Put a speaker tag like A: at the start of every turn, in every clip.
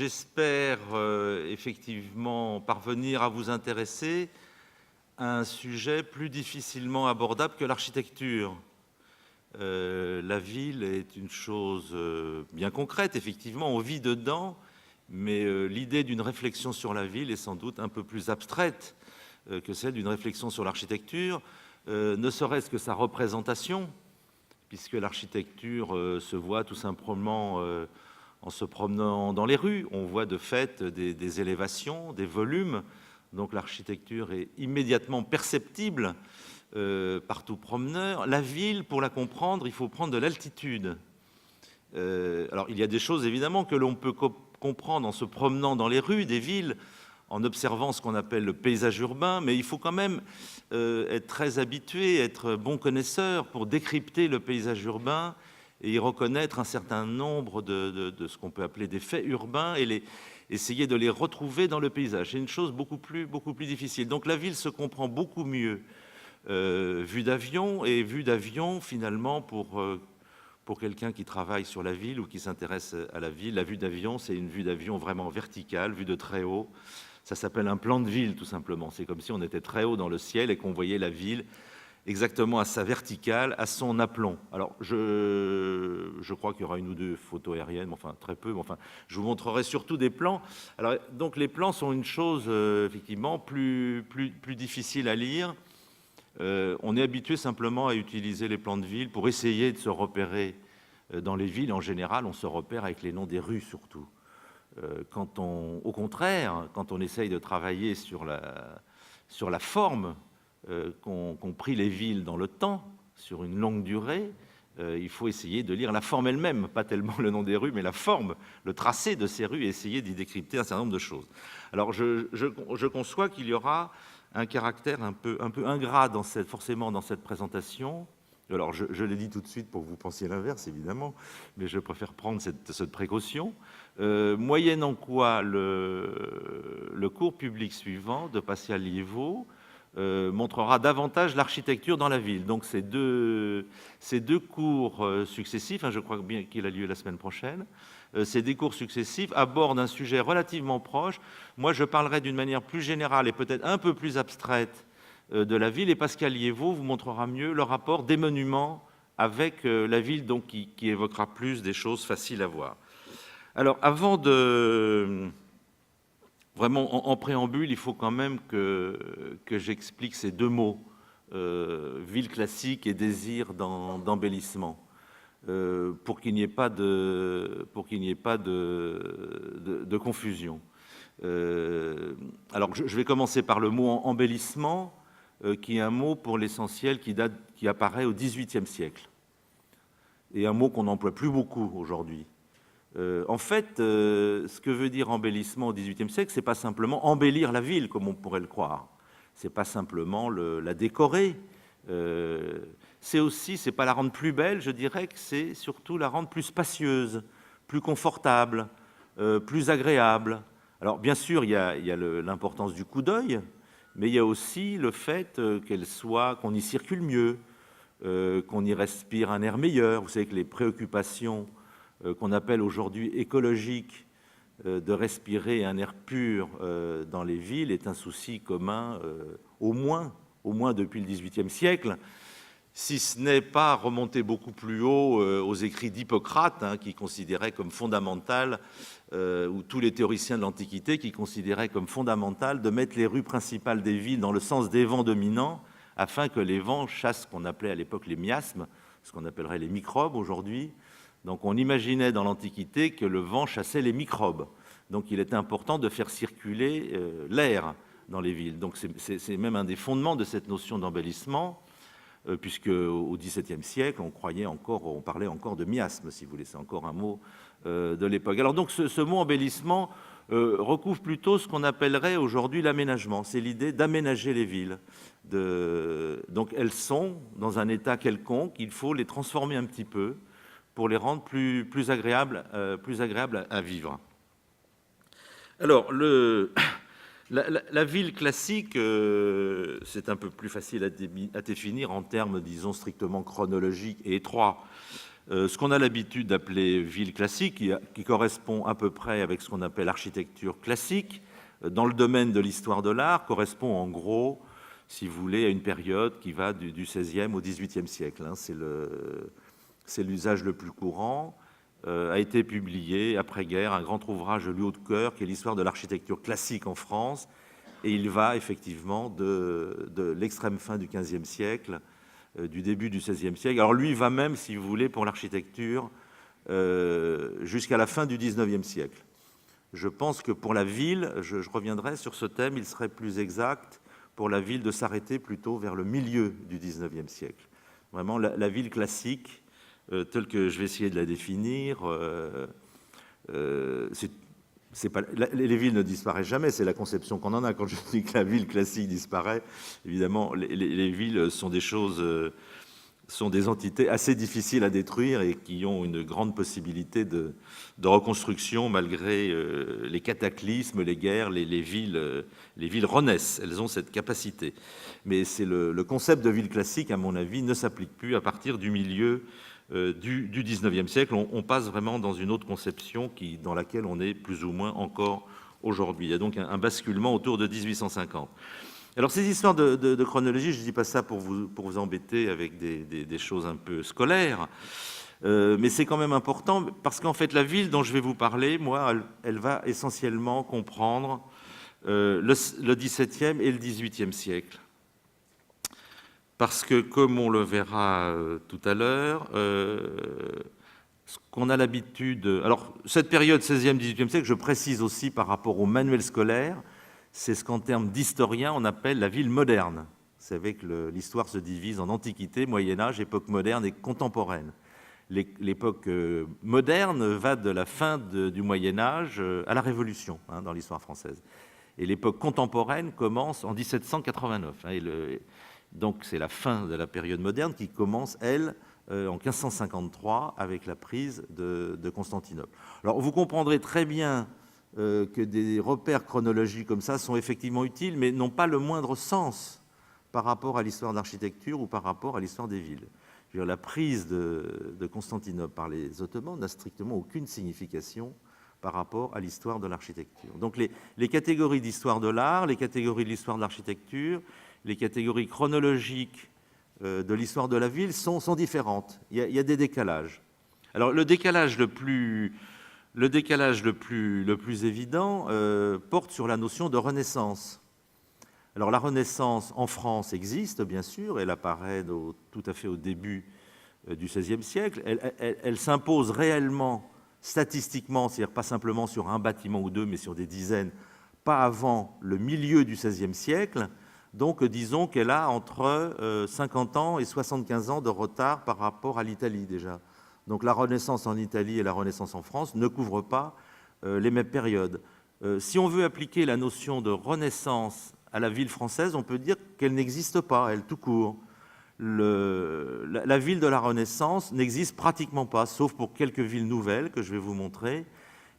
A: j'espère effectivement parvenir à vous intéresser à un sujet plus difficilement abordable que l'architecture. La ville est une chose bien concrète, effectivement, on vit dedans, mais l'idée d'une réflexion sur la ville est sans doute un peu plus abstraite que celle d'une réflexion sur l'architecture, ne serait-ce que sa représentation, puisque l'architecture se voit tout simplement en se promenant dans les rues. On voit de fait des élévations, des volumes, donc l'architecture est immédiatement perceptible par tout promeneur. La ville, pour la comprendre, il faut prendre de l'altitude. Alors il y a des choses évidemment que l'on peut comprendre en se promenant dans les rues des villes, en observant ce qu'on appelle le paysage urbain, mais il faut quand même être très habitué, être bon connaisseur pour décrypter le paysage urbain et y reconnaître un certain nombre de ce qu'on peut appeler des faits urbains et essayer de les retrouver dans le paysage. C'est une chose beaucoup plus difficile. Donc la ville se comprend beaucoup mieux vue d'avion, et vue d'avion finalement pour quelqu'un qui travaille sur la ville ou qui s'intéresse à la ville, la vue d'avion, c'est une vue d'avion vraiment verticale, vue de très haut. Ça s'appelle un plan de ville, tout simplement. C'est comme si on était très haut dans le ciel et qu'on voyait la ville exactement à sa verticale, à son aplomb. Alors, je crois qu'il y aura une ou deux photos aériennes, enfin très peu, mais enfin, je vous montrerai surtout des plans. Alors, donc les plans sont une chose, effectivement, plus difficile à lire. On est habitué simplement à utiliser les plans de ville pour essayer de se repérer dans les villes. En général, on se repère avec les noms des rues, surtout. Au contraire, quand on essaye de travailler sur la forme qu'ont pris les villes dans le temps, sur une longue durée, il faut essayer de lire la forme elle-même, pas tellement le nom des rues, mais la forme, le tracé de ces rues, et essayer d'y décrypter un certain nombre de choses. Alors, je conçois qu'il y aura un caractère un peu ingrat forcément dans cette présentation. Alors, je l'ai dit tout de suite pour que vous pensiez l'inverse, évidemment, mais je préfère prendre cette précaution. Moyennant quoi, le cours public suivant de Pascal Liévaux montrera davantage l'architecture dans la ville. Donc, ces deux cours successifs, je crois bien qu'il a lieu la semaine prochaine, ces deux cours successifs abordent un sujet relativement proche. Moi, je parlerai d'une manière plus générale et peut-être un peu plus abstraite de la ville, et Pascal Liévaux vous montrera mieux le rapport des monuments avec la ville, donc qui évoquera plus des choses faciles à voir. Alors, avant de... Vraiment, en préambule, il faut quand même que j'explique ces deux mots, ville classique et désir d'embellissement, pour qu'il n'y ait pas de confusion. Alors, je vais commencer par le mot embellissement, qui est un mot pour l'essentiel qui apparaît au XVIIIe siècle, et un mot qu'on n'emploie plus beaucoup aujourd'hui. En fait, ce que veut dire embellissement au XVIIIe siècle, c'est pas simplement embellir la ville, comme on pourrait le croire. C'est pas simplement la décorer. C'est pas la rendre plus belle, je dirais que c'est surtout la rendre plus spacieuse, plus confortable, plus agréable. Alors, bien sûr, il y a l'importance du coup d'œil, mais il y a aussi le fait qu'on y circule mieux, qu'on y respire un air meilleur. Vous savez que les préoccupations qu'on appelle aujourd'hui écologiques, de respirer un air pur dans les villes est un souci commun, au moins depuis le XVIIIe siècle, si ce n'est pas remonter beaucoup plus haut aux écrits d'Hippocrate, qui considérait comme fondamental, ou tous les théoriciens de l'Antiquité qui considéraient comme fondamental de mettre les rues principales des villes dans le sens des vents dominants, afin que les vents chassent ce qu'on appelait à l'époque les miasmes, ce qu'on appellerait les microbes aujourd'hui. Donc on imaginait dans l'Antiquité que le vent chassait les microbes. Donc il était important de faire circuler l'air dans les villes. Donc c'est même un des fondements de cette notion d'embellissement, puisque au XVIIe siècle, on parlait encore de miasme, si vous voulez, c'est encore un mot de l'époque. Alors donc ce mot embellissement recouvre plutôt ce qu'on appellerait aujourd'hui l'aménagement. C'est l'idée d'aménager les villes. Donc elles sont dans un état quelconque, il faut les transformer un petit peu pour les rendre plus agréables à vivre. Alors, la ville classique, c'est un peu plus facile à définir en termes, disons, strictement chronologiques et étroits. ce qu'on a l'habitude d'appeler ville classique, qui correspond à peu près avec ce qu'on appelle architecture classique, dans le domaine de l'histoire de l'art, correspond en gros, si vous voulez, à une période qui va du XVIe au XVIIIe siècle. C'est l'usage le plus courant. A été publié après-guerre un grand ouvrage de Louis Hautecoeur qui est l'histoire de l'architecture classique en France, et il va effectivement de l'extrême fin du XVe siècle, du début du XVIe siècle. Alors lui va même, si vous voulez, pour l'architecture, jusqu'à la fin du XIXe siècle. Je pense que pour la ville, je reviendrai sur ce thème, il serait plus exact pour la ville de s'arrêter plutôt vers le milieu du XIXe siècle. Vraiment, la ville classique, telle que je vais essayer de la définir, les villes ne disparaissent jamais, c'est la conception qu'on en a. Quand je dis que la ville classique disparaît, évidemment, les villes sont des choses, sont des entités assez difficiles à détruire et qui ont une grande possibilité de reconstruction malgré les cataclysmes, les guerres. Les villes renaissent, elles ont cette capacité. Mais c'est le concept de ville classique, à mon avis, ne s'applique plus à partir du milieu du XIXe siècle. On passe vraiment dans une autre conception dans laquelle on est plus ou moins encore aujourd'hui. Il y a donc un basculement autour de 1850. Alors ces histoires de chronologie, je ne dis pas ça pour vous embêter avec des choses un peu scolaires, mais c'est quand même important parce qu'en fait la ville dont je vais vous parler, moi, elle va essentiellement comprendre le XVIIe et le XVIIIe siècle. Parce que, comme on le verra tout à l'heure, ce qu'on a l'habitude... Alors, cette période 16e, 18e siècle, je précise aussi par rapport au manuel scolaire, c'est ce qu'en termes d'historien, on appelle la ville moderne. Vous savez que l'histoire se divise en Antiquité, Moyen-Âge, époque moderne et contemporaine. L'époque moderne va de la fin du Moyen-Âge à la Révolution, dans l'histoire française. Et l'époque contemporaine commence en 1789. Donc c'est la fin de la période moderne qui commence, elle, en 1553, avec la prise de Constantinople. Alors vous comprendrez très bien que des repères chronologiques comme ça sont effectivement utiles, mais n'ont pas le moindre sens par rapport à l'histoire de l'architecture ou par rapport à l'histoire des villes. Je veux dire, la prise de Constantinople par les Ottomans n'a strictement aucune signification par rapport à l'histoire de l'architecture. Donc les catégories d'histoire de l'art, les catégories de l'histoire de l'architecture, les catégories chronologiques de l'histoire de la ville sont différentes. Il y a des décalages. Alors le décalage le plus évident porte sur la notion de Renaissance. Alors la Renaissance en France existe, bien sûr, elle apparaît tout à fait au début du XVIe siècle. Elle s'impose réellement, statistiquement, c'est-à-dire pas simplement sur un bâtiment ou deux, mais sur des dizaines, pas avant le milieu du XVIe siècle. Donc, disons qu'elle a entre 50 ans et 75 ans de retard par rapport à l'Italie, déjà. Donc, la Renaissance en Italie et la Renaissance en France ne couvrent pas les mêmes périodes. Si on veut appliquer la notion de Renaissance à la ville française, on peut dire qu'elle n'existe pas, elle, tout court. La ville de la Renaissance n'existe pratiquement pas, sauf pour quelques villes nouvelles que je vais vous montrer.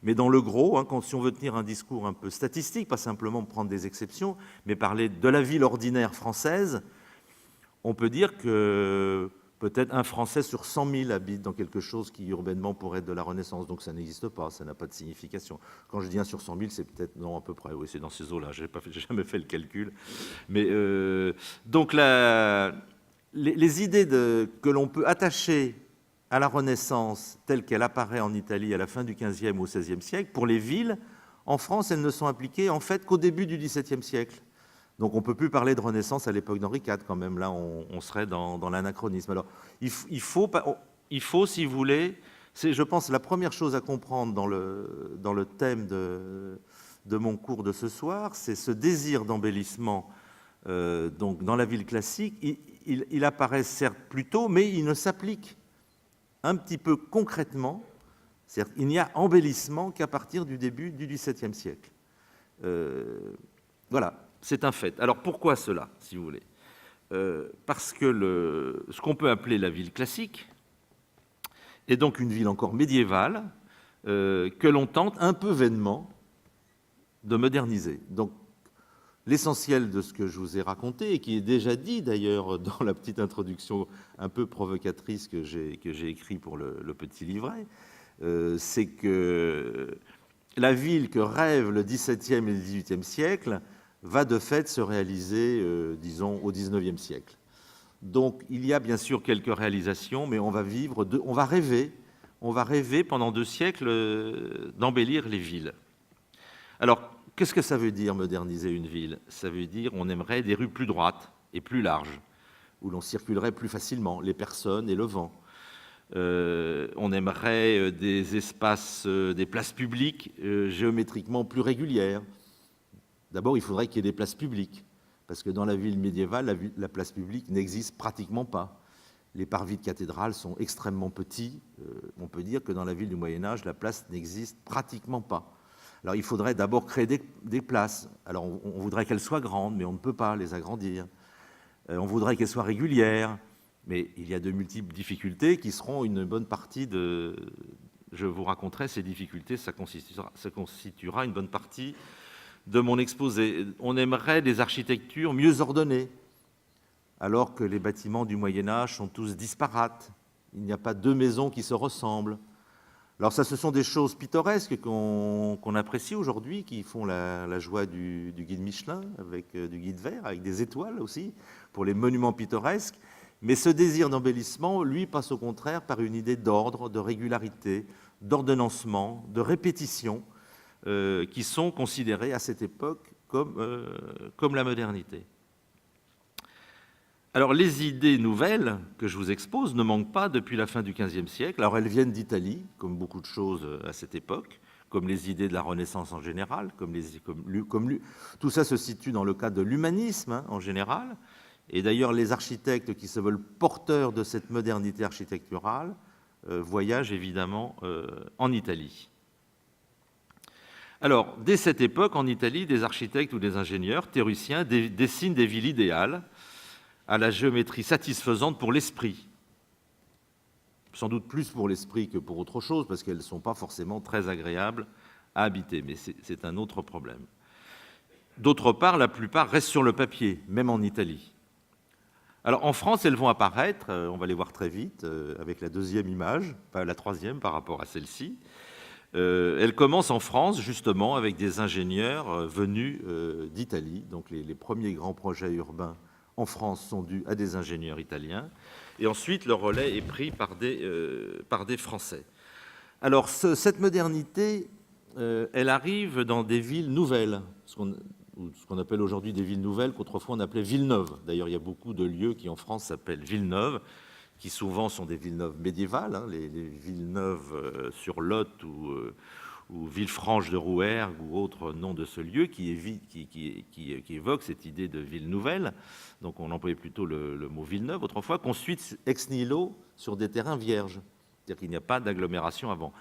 A: Mais dans le gros, si on veut tenir un discours un peu statistique, pas simplement prendre des exceptions, mais parler de la ville ordinaire française, on peut dire que peut-être un Français sur 100 000 habite dans quelque chose qui urbainement pourrait être de la Renaissance. Donc ça n'existe pas, ça n'a pas de signification. Quand je dis 1 sur 100 000, c'est peut-être non à peu près. Oui, c'est dans ces eaux-là. J'ai jamais fait le calcul. Mais donc les idées que l'on peut attacher à la Renaissance telle qu'elle apparaît en Italie à la fin du XVe ou XVIe siècle, pour les villes, en France, elles ne sont appliquées en fait qu'au début du XVIIe siècle. Donc on ne peut plus parler de Renaissance à l'époque d'Henri IV quand même, là on serait dans l'anachronisme. Alors il faut, si vous voulez, c'est je pense la première chose à comprendre dans le thème de mon cours de ce soir, c'est ce désir d'embellissement donc dans la ville classique. Il apparaît certes plus tôt, mais il ne s'applique un petit peu concrètement, c'est-à-dire il n'y a embellissement qu'à partir du début du XVIIe siècle. Voilà, c'est un fait. Alors pourquoi cela, si vous voulez parce que ce qu'on peut appeler la ville classique est donc une ville encore médiévale que l'on tente un peu vainement de moderniser. Donc L'essentiel de ce que je vous ai raconté, et qui est déjà dit d'ailleurs dans la petite introduction un peu provocatrice que j'ai écrite pour le petit livret, c'est que la ville que rêvent le XVIIe et le XVIIIe siècle va de fait se réaliser, disons, au XIXe siècle. Donc il y a bien sûr quelques réalisations, mais on va rêver pendant 2 siècles d'embellir les villes. Alors, qu'est-ce que ça veut dire moderniser une ville? Ça veut dire on aimerait des rues plus droites et plus larges, où l'on circulerait plus facilement, les personnes et le vent. On aimerait des espaces, des places publiques géométriquement plus régulières. D'abord, il faudrait qu'il y ait des places publiques, parce que dans la ville médiévale, la place publique n'existe pratiquement pas. Les parvis de cathédrales sont extrêmement petits. On peut dire que dans la ville du Moyen-Âge, la place n'existe pratiquement pas. Alors, il faudrait d'abord créer des places. Alors, on voudrait qu'elles soient grandes, mais on ne peut pas les agrandir. On voudrait qu'elles soient régulières, mais il y a de multiples difficultés qui seront une bonne partie de... Je vous raconterai ces difficultés, ça constituera une bonne partie de mon exposé. On aimerait des architectures mieux ordonnées, alors que les bâtiments du Moyen-Âge sont tous disparates. Il n'y a pas 2 maisons qui se ressemblent. Alors ça, ce sont des choses pittoresques qu'on apprécie aujourd'hui, qui font la joie du guide Michelin, avec du guide vert, avec des étoiles aussi, pour les monuments pittoresques. Mais ce désir d'embellissement, lui, passe au contraire par une idée d'ordre, de régularité, d'ordonnancement, de répétition, qui sont considérés à cette époque comme la modernité. Alors, les idées nouvelles que je vous expose ne manquent pas depuis la fin du XVe siècle. Alors, elles viennent d'Italie, comme beaucoup de choses à cette époque, comme les idées de la Renaissance en général, tout ça se situe dans le cadre de l'humanisme en général. Et d'ailleurs, les architectes qui se veulent porteurs de cette modernité architecturale voyagent évidemment en Italie. Alors, dès cette époque, en Italie, des architectes ou des ingénieurs théoriciens dessinent des villes idéales à la géométrie satisfaisante pour l'esprit. Sans doute plus pour l'esprit que pour autre chose, parce qu'elles ne sont pas forcément très agréables à habiter, mais c'est un autre problème. D'autre part, la plupart restent sur le papier, même en Italie. Alors, en France, elles vont apparaître, on va les voir très vite, avec la 2e image, pas la 3e par rapport à celle-ci. Elle commence en France, justement, avec des ingénieurs venus d'Italie. Donc, les premiers grands projets urbains en France sont dus à des ingénieurs italiens. Et ensuite, le relais est pris par des Français. Alors, cette modernité, elle arrive dans des villes nouvelles, ce qu'on appelle aujourd'hui des villes nouvelles, qu'autrefois on appelait villes neuves. D'ailleurs, il y a beaucoup de lieux qui, en France, s'appellent villes neuves, qui souvent sont des villes neuves médiévales, hein, les villes neuves sur Lot ou Villefranche de Rouergue ou autre nom de ce lieu qui évoque cette idée de ville nouvelle. Donc on employait plutôt le mot ville neuve autrefois, construite ex nihilo sur des terrains vierges, c'est-à-dire qu'il n'y a pas d'agglomération avant.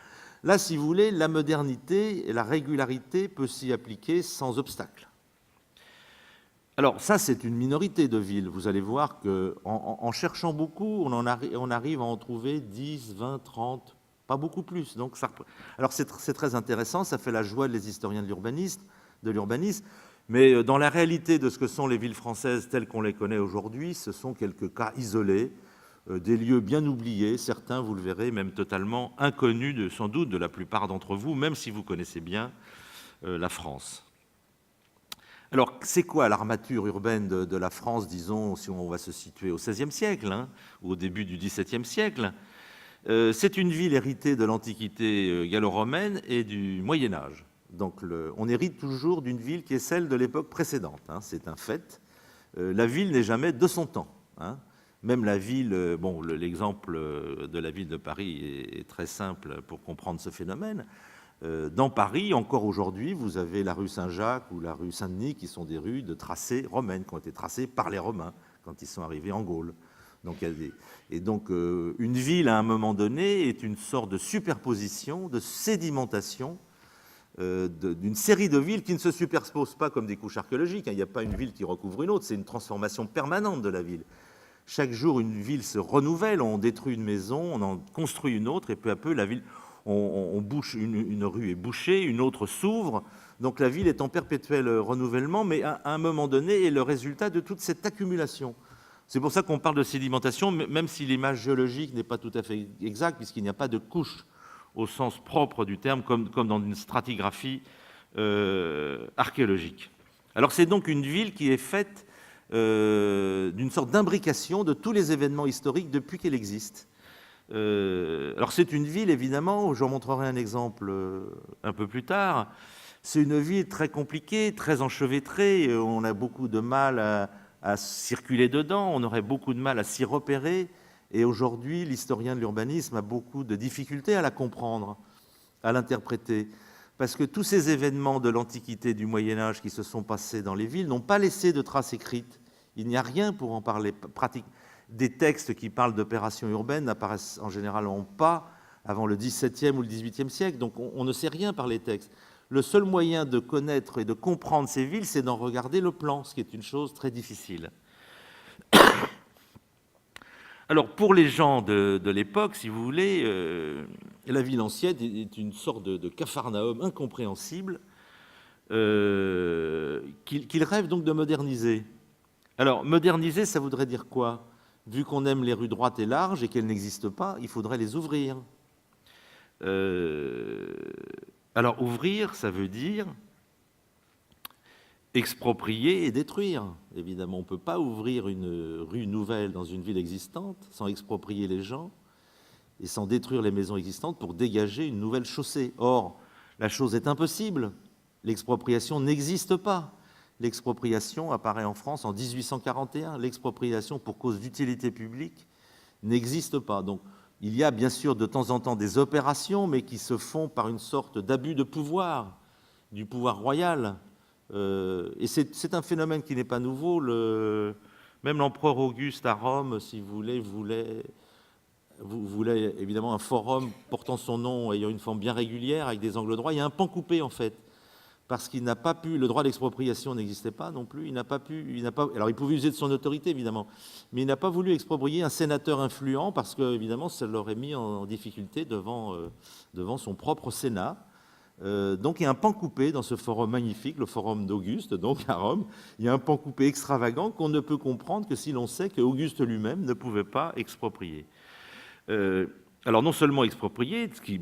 A: Là, si vous voulez, la modernité et la régularité peuvent s'y appliquer sans obstacle. Alors ça, c'est une minorité de villes. Vous allez voir qu'en cherchant beaucoup, on arrive à en trouver 10, 20, 30, pas beaucoup plus. Donc alors c'est très intéressant, ça fait la joie des historiens de l'urbanisme, mais dans la réalité de ce que sont les villes françaises telles qu'on les connaît aujourd'hui, ce sont quelques cas isolés, des lieux bien oubliés, certains, vous le verrez, même totalement inconnus sans doute de la plupart d'entre vous, même si vous connaissez bien la France. Alors, c'est quoi l'armature urbaine de la France, disons, si on va se situer au XVIe siècle, hein, ou au début du XVIIe siècle? C'est une ville héritée de l'Antiquité gallo-romaine et du Moyen-Âge. Donc, on hérite toujours d'une ville qui est celle de l'époque précédente, hein, c'est un fait. La ville n'est jamais de son temps, hein. Même la ville, bon, l'exemple de la ville de Paris est très simple pour comprendre ce phénomène. Dans Paris, encore aujourd'hui, vous avez la rue Saint-Jacques ou la rue Saint-Denis qui sont des rues de tracés romaines, qui ont été tracées par les Romains quand ils sont arrivés en Gaule. Donc, une ville, à un moment donné, est une sorte de superposition, de sédimentation d'une série de villes qui ne se superposent pas comme des couches archéologiques. Il n'y a pas une ville qui recouvre une autre, c'est une transformation permanente de la ville. Chaque jour, une ville se renouvelle, on détruit une maison, on en construit une autre, et peu à peu, la ville... On bouche, une rue est bouchée, une autre s'ouvre. Donc la ville est en perpétuel renouvellement, mais à un moment donné est le résultat de toute cette accumulation. C'est pour ça qu'on parle de sédimentation, même si l'image géologique n'est pas tout à fait exacte, puisqu'il n'y a pas de couche au sens propre du terme, comme dans une stratigraphie archéologique. Alors c'est donc une ville qui est faite d'une sorte d'imbrication de tous les événements historiques depuis qu'elle existe. Alors c'est une ville, évidemment, j'en montrerai un exemple un peu plus tard. C'est une ville très compliquée, très enchevêtrée, on a beaucoup de mal à circuler dedans, on aurait beaucoup de mal à s'y repérer, et aujourd'hui, l'historien de l'urbanisme a beaucoup de difficultés à la comprendre, à l'interpréter, parce que tous ces événements de l'Antiquité et du Moyen-Âge qui se sont passés dans les villes n'ont pas laissé de traces écrites. Il n'y a rien pour en parler. Des textes qui parlent d'opérations urbaines n'apparaissent en général pas avant le XVIIe ou le XVIIIe siècle, donc on ne sait rien par les textes. Le seul moyen de connaître et de comprendre ces villes, c'est d'en regarder le plan, ce qui est une chose très difficile. Alors, pour les gens de l'époque, si vous voulez, la ville ancienne est une sorte de capharnaüm incompréhensible qu'ils rêvent donc de moderniser. Alors, moderniser, ça voudrait dire quoi? Vu qu'on aime les rues droites et larges et qu'elles n'existent pas, il faudrait les ouvrir. Alors, ouvrir, ça veut dire exproprier et détruire. Évidemment, on ne peut pas ouvrir une rue nouvelle dans une ville existante sans exproprier les gens et sans détruire les maisons existantes pour dégager une nouvelle chaussée. Or, la chose est impossible. L'expropriation n'existe pas. L'expropriation apparaît en France en 1841. L'expropriation pour cause d'utilité publique n'existe pas. Donc, il y a bien sûr de temps en temps des opérations, mais qui se font par une sorte d'abus de pouvoir, du pouvoir royal. Et c'est un phénomène qui n'est pas nouveau. Même l'empereur Auguste à Rome, si vous voulait évidemment un forum portant son nom, ayant une forme bien régulière, avec des angles droits. Il y a un pan coupé, en fait, parce qu'il n'a pas pu, le droit d'expropriation n'existait pas non plus, alors il pouvait user de son autorité, évidemment, mais il n'a pas voulu exproprier un sénateur influent, parce que, évidemment, ça l'aurait mis en difficulté devant son propre Sénat. Donc il y a un pan coupé dans ce forum magnifique, le forum d'Auguste, donc à Rome. Il y a un pan coupé extravagant qu'on ne peut comprendre que si l'on sait qu'Auguste lui-même ne pouvait pas exproprier. Alors non seulement exproprier, ce qui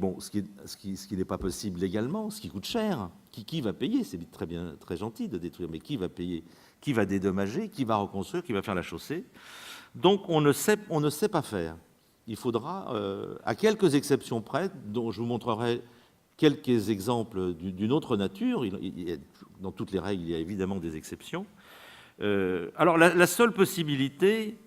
A: n'est pas possible légalement, ce qui coûte cher. Qui va payer? C'est très gentil de détruire, mais qui va payer? Qui va dédommager? Qui va reconstruire? Qui va faire la chaussée? Donc on ne sait pas faire. Il faudra, à quelques exceptions près, dont je vous montrerai quelques exemples d'une autre nature. Dans toutes les règles, il y a évidemment des exceptions. Alors la seule possibilité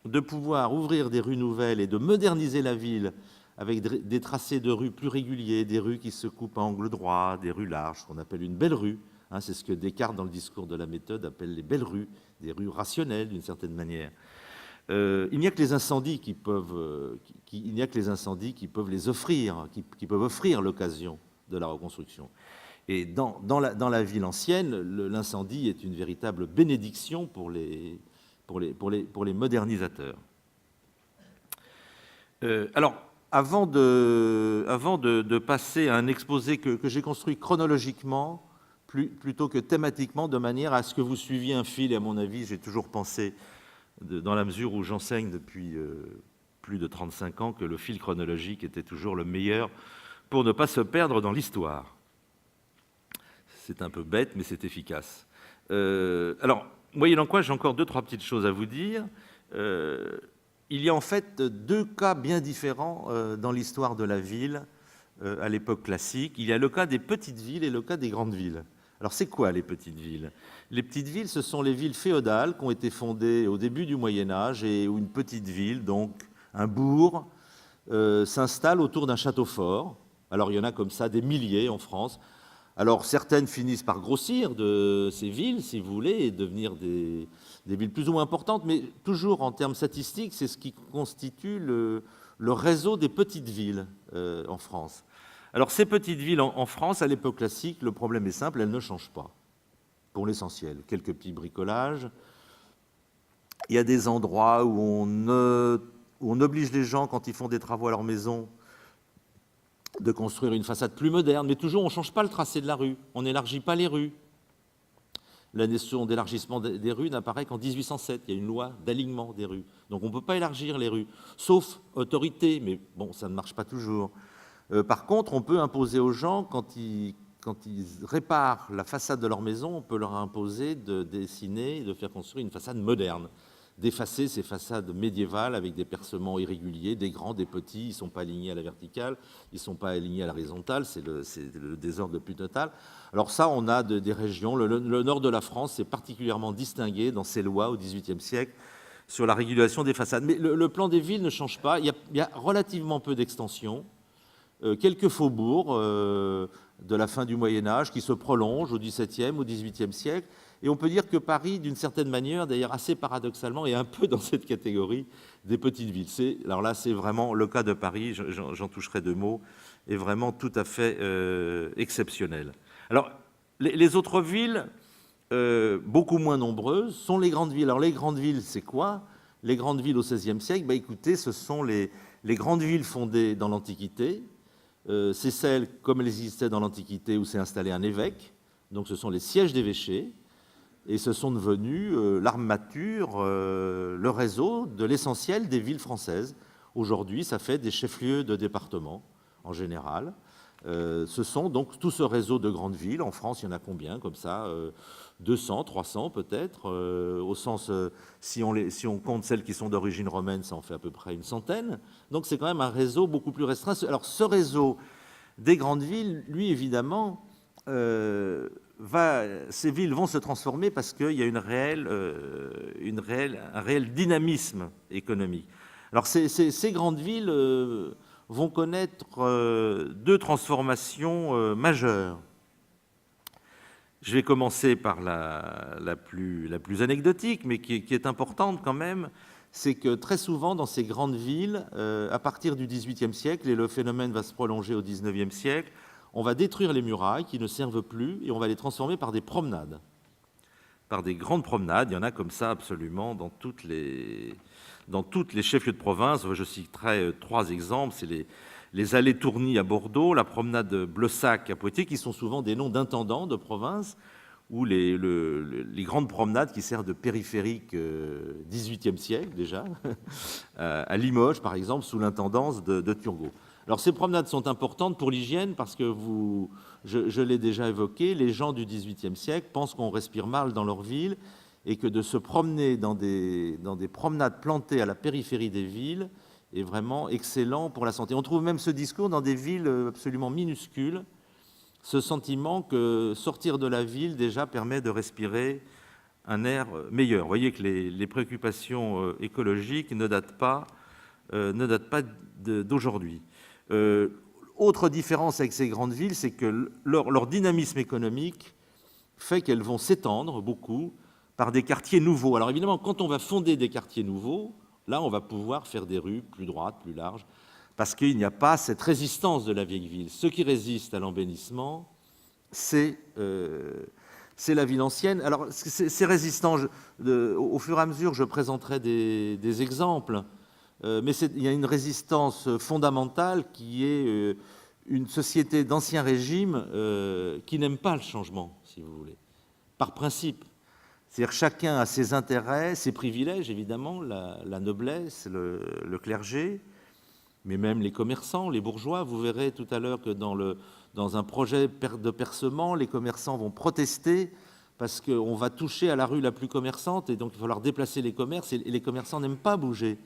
A: de pouvoir ouvrir des rues nouvelles et de moderniser la ville avec des tracés de rues plus réguliers, des rues qui se coupent à angle droit, des rues larges, qu'on appelle une belle rue. C'est ce que Descartes, dans le discours de la méthode, appelle les belles rues, des rues rationnelles d'une certaine manière. Il n'y a que les incendies qui peuvent les offrir, qui peuvent offrir l'occasion de la reconstruction. Et dans la ville ancienne, l'incendie est une véritable bénédiction pour les modernisateurs. Alors, avant de passer à un exposé que j'ai construit chronologiquement, plutôt que thématiquement, de manière à ce que vous suiviez un fil, et à mon avis, j'ai toujours pensé, dans la mesure où j'enseigne depuis plus de 35 ans, que le fil chronologique était toujours le meilleur pour ne pas se perdre dans l'histoire. C'est un peu bête, mais c'est efficace. Alors, moyennant quoi, j'ai encore 2-3 petites choses à vous dire. Il y a en fait 2 cas bien différents dans l'histoire de la ville à l'époque classique. Il y a le cas des petites villes et le cas des grandes villes. Alors, c'est quoi les petites villes? Les petites villes, ce sont les villes féodales qui ont été fondées au début du Moyen-Âge et où une petite ville, donc un bourg, s'installe autour d'un château fort. Alors, il y en a comme ça des milliers en France. Alors, certaines finissent par grossir de ces villes, si vous voulez, et devenir des villes plus ou moins importantes, mais toujours en termes statistiques, c'est ce qui constitue le réseau des petites villes en France. Alors, ces petites villes en France, à l'époque classique, le problème est simple, elles ne changent pas, pour l'essentiel. Quelques petits bricolages. Il y a des endroits où on oblige les gens, quand ils font des travaux à leur maison, de construire une façade plus moderne, mais toujours on ne change pas le tracé de la rue, on n'élargit pas les rues. La notion d'élargissement des rues n'apparaît qu'en 1807, il y a une loi d'alignement des rues. Donc on ne peut pas élargir les rues, sauf autorité, mais bon, ça ne marche pas toujours. Par contre, on peut imposer aux gens, quand ils réparent la façade de leur maison, on peut leur imposer de dessiner, de faire construire une façade moderne, d'effacer ces façades médiévales avec des percements irréguliers, des grands, des petits, ils ne sont pas alignés à la verticale, ils ne sont pas alignés à l'horizontale, c'est le désordre le plus total. Alors ça, on a des régions, le nord de la France s'est particulièrement distingué dans ses lois au XVIIIe siècle sur la régulation des façades. Mais le plan des villes ne change pas, il y a relativement peu d'extensions, quelques faubourgs de la fin du Moyen-Âge qui se prolongent au XVIIe, au XVIIIe siècle. Et on peut dire que Paris, d'une certaine manière, d'ailleurs assez paradoxalement, est un peu dans cette catégorie des petites villes. Alors là, c'est vraiment le cas de Paris, j'en toucherai deux mots, est vraiment tout à fait exceptionnel. Alors, les autres villes, beaucoup moins nombreuses, sont les grandes villes. Alors les grandes villes, c'est quoi? Les grandes villes au XVIe siècle, écoutez, ce sont les grandes villes fondées dans l'Antiquité. C'est celles, comme elles existaient dans l'Antiquité, où s'est installé un évêque. Donc ce sont les sièges d'évêchés. Et ce sont devenus l'armature, le réseau de l'essentiel des villes françaises. Aujourd'hui, ça fait des chefs-lieux de département, en général. Ce sont donc tout ce réseau de grandes villes. En France, il y en a combien, comme ça 200, 300 peut-être. Au sens, si on compte celles qui sont d'origine romaine, ça en fait à peu près une centaine. Donc c'est quand même un réseau beaucoup plus restreint. Alors ce réseau des grandes villes, lui, évidemment, ces villes vont se transformer parce qu'il y a un réel dynamisme économique. Alors ces grandes villes vont connaître deux transformations majeures. Je vais commencer par la plus anecdotique, mais qui est importante quand même, c'est que très souvent dans ces grandes villes, à partir du XVIIIe siècle, et le phénomène va se prolonger au XIXe siècle, on va détruire les murailles qui ne servent plus et on va les transformer par des promenades. Par des grandes promenades, il y en a comme ça absolument dans toutes les chefs-lieux de province. Je citerai trois exemples, c'est les allées Tourny à Bordeaux, la promenade Blessac à Poitiers, qui sont souvent des noms d'intendants de province, ou les grandes promenades qui servent de périphérique XVIIIe siècle déjà, à Limoges par exemple, sous l'intendance de Turgot. Alors ces promenades sont importantes pour l'hygiène parce que je l'ai déjà évoqué, les gens du XVIIIe siècle pensent qu'on respire mal dans leur ville et que de se promener dans des promenades plantées à la périphérie des villes est vraiment excellent pour la santé. On trouve même ce discours dans des villes absolument minuscules, ce sentiment que sortir de la ville déjà permet de respirer un air meilleur. Vous voyez que les préoccupations écologiques ne datent pas d'aujourd'hui. Autre différence avec ces grandes villes, c'est que leur dynamisme économique fait qu'elles vont s'étendre beaucoup par des quartiers nouveaux. Alors évidemment, quand on va fonder des quartiers nouveaux, là, on va pouvoir faire des rues plus droites, plus larges, parce qu'il n'y a pas cette résistance de la vieille ville. Ce qui résiste à l'embellissement, c'est la ville ancienne. Alors ces résistants, au fur et à mesure, je présenterai des exemples. Mais il y a une résistance fondamentale qui est une société d'ancien régime qui n'aime pas le changement, si vous voulez, par principe. C'est-à-dire chacun a ses intérêts, ses privilèges, évidemment, la noblesse, le clergé, mais même les commerçants, les bourgeois. Vous verrez tout à l'heure que dans un projet de percement, les commerçants vont protester parce qu'on va toucher à la rue la plus commerçante et donc il va falloir déplacer les commerces et les commerçants n'aiment pas bouger.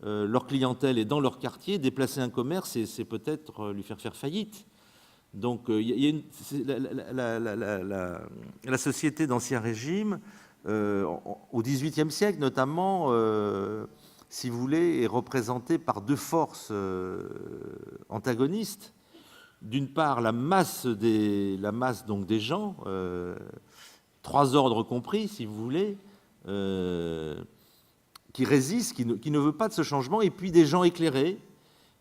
A: Leur clientèle est dans leur quartier, déplacer un commerce, c'est peut-être lui faire faillite. Donc la société d'Ancien Régime, au XVIIIe siècle notamment, si vous voulez, est représentée par deux forces antagonistes. D'une part, la masse donc des gens, trois ordres compris, si vous voulez, qui résistent, qui ne veut pas de ce changement, et puis des gens éclairés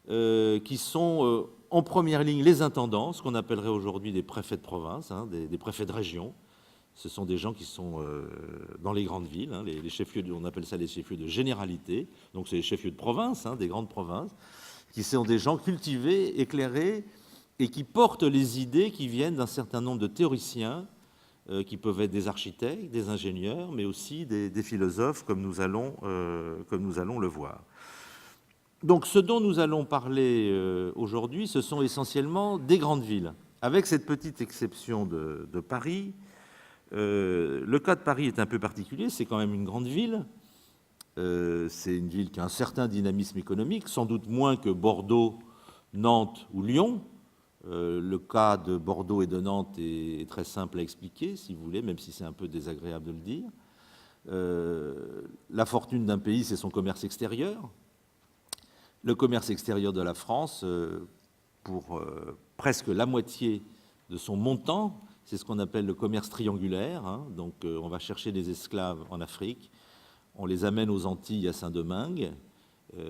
A: qui sont en première ligne les intendants, ce qu'on appellerait aujourd'hui des préfets de province, hein, des préfets de région. Ce sont des gens qui sont dans les grandes villes, hein, les chefs-lieux, on appelle ça les chefs-lieux de généralité, donc c'est les chefs-lieux de province, hein, des grandes provinces, qui sont des gens cultivés, éclairés, et qui porte les idées qui viennent d'un certain nombre de théoriciens, qui peuvent être des architectes, des ingénieurs, mais aussi des philosophes, comme nous allons le voir. Donc ce dont nous allons parler aujourd'hui, ce sont essentiellement des grandes villes, avec cette petite exception de Paris. Le cas de Paris est un peu particulier, c'est quand même une grande ville. C'est une ville qui a un certain dynamisme économique, sans doute moins que Bordeaux, Nantes ou Lyon. Le cas de Bordeaux et de Nantes est très simple à expliquer, si vous voulez, même si c'est un peu désagréable de le dire. La fortune d'un pays, c'est son commerce extérieur. Le commerce extérieur de la France, pour presque la moitié de son montant, c'est ce qu'on appelle le commerce triangulaire. Hein. Donc on va chercher des esclaves en Afrique, on les amène aux Antilles à Saint-Domingue,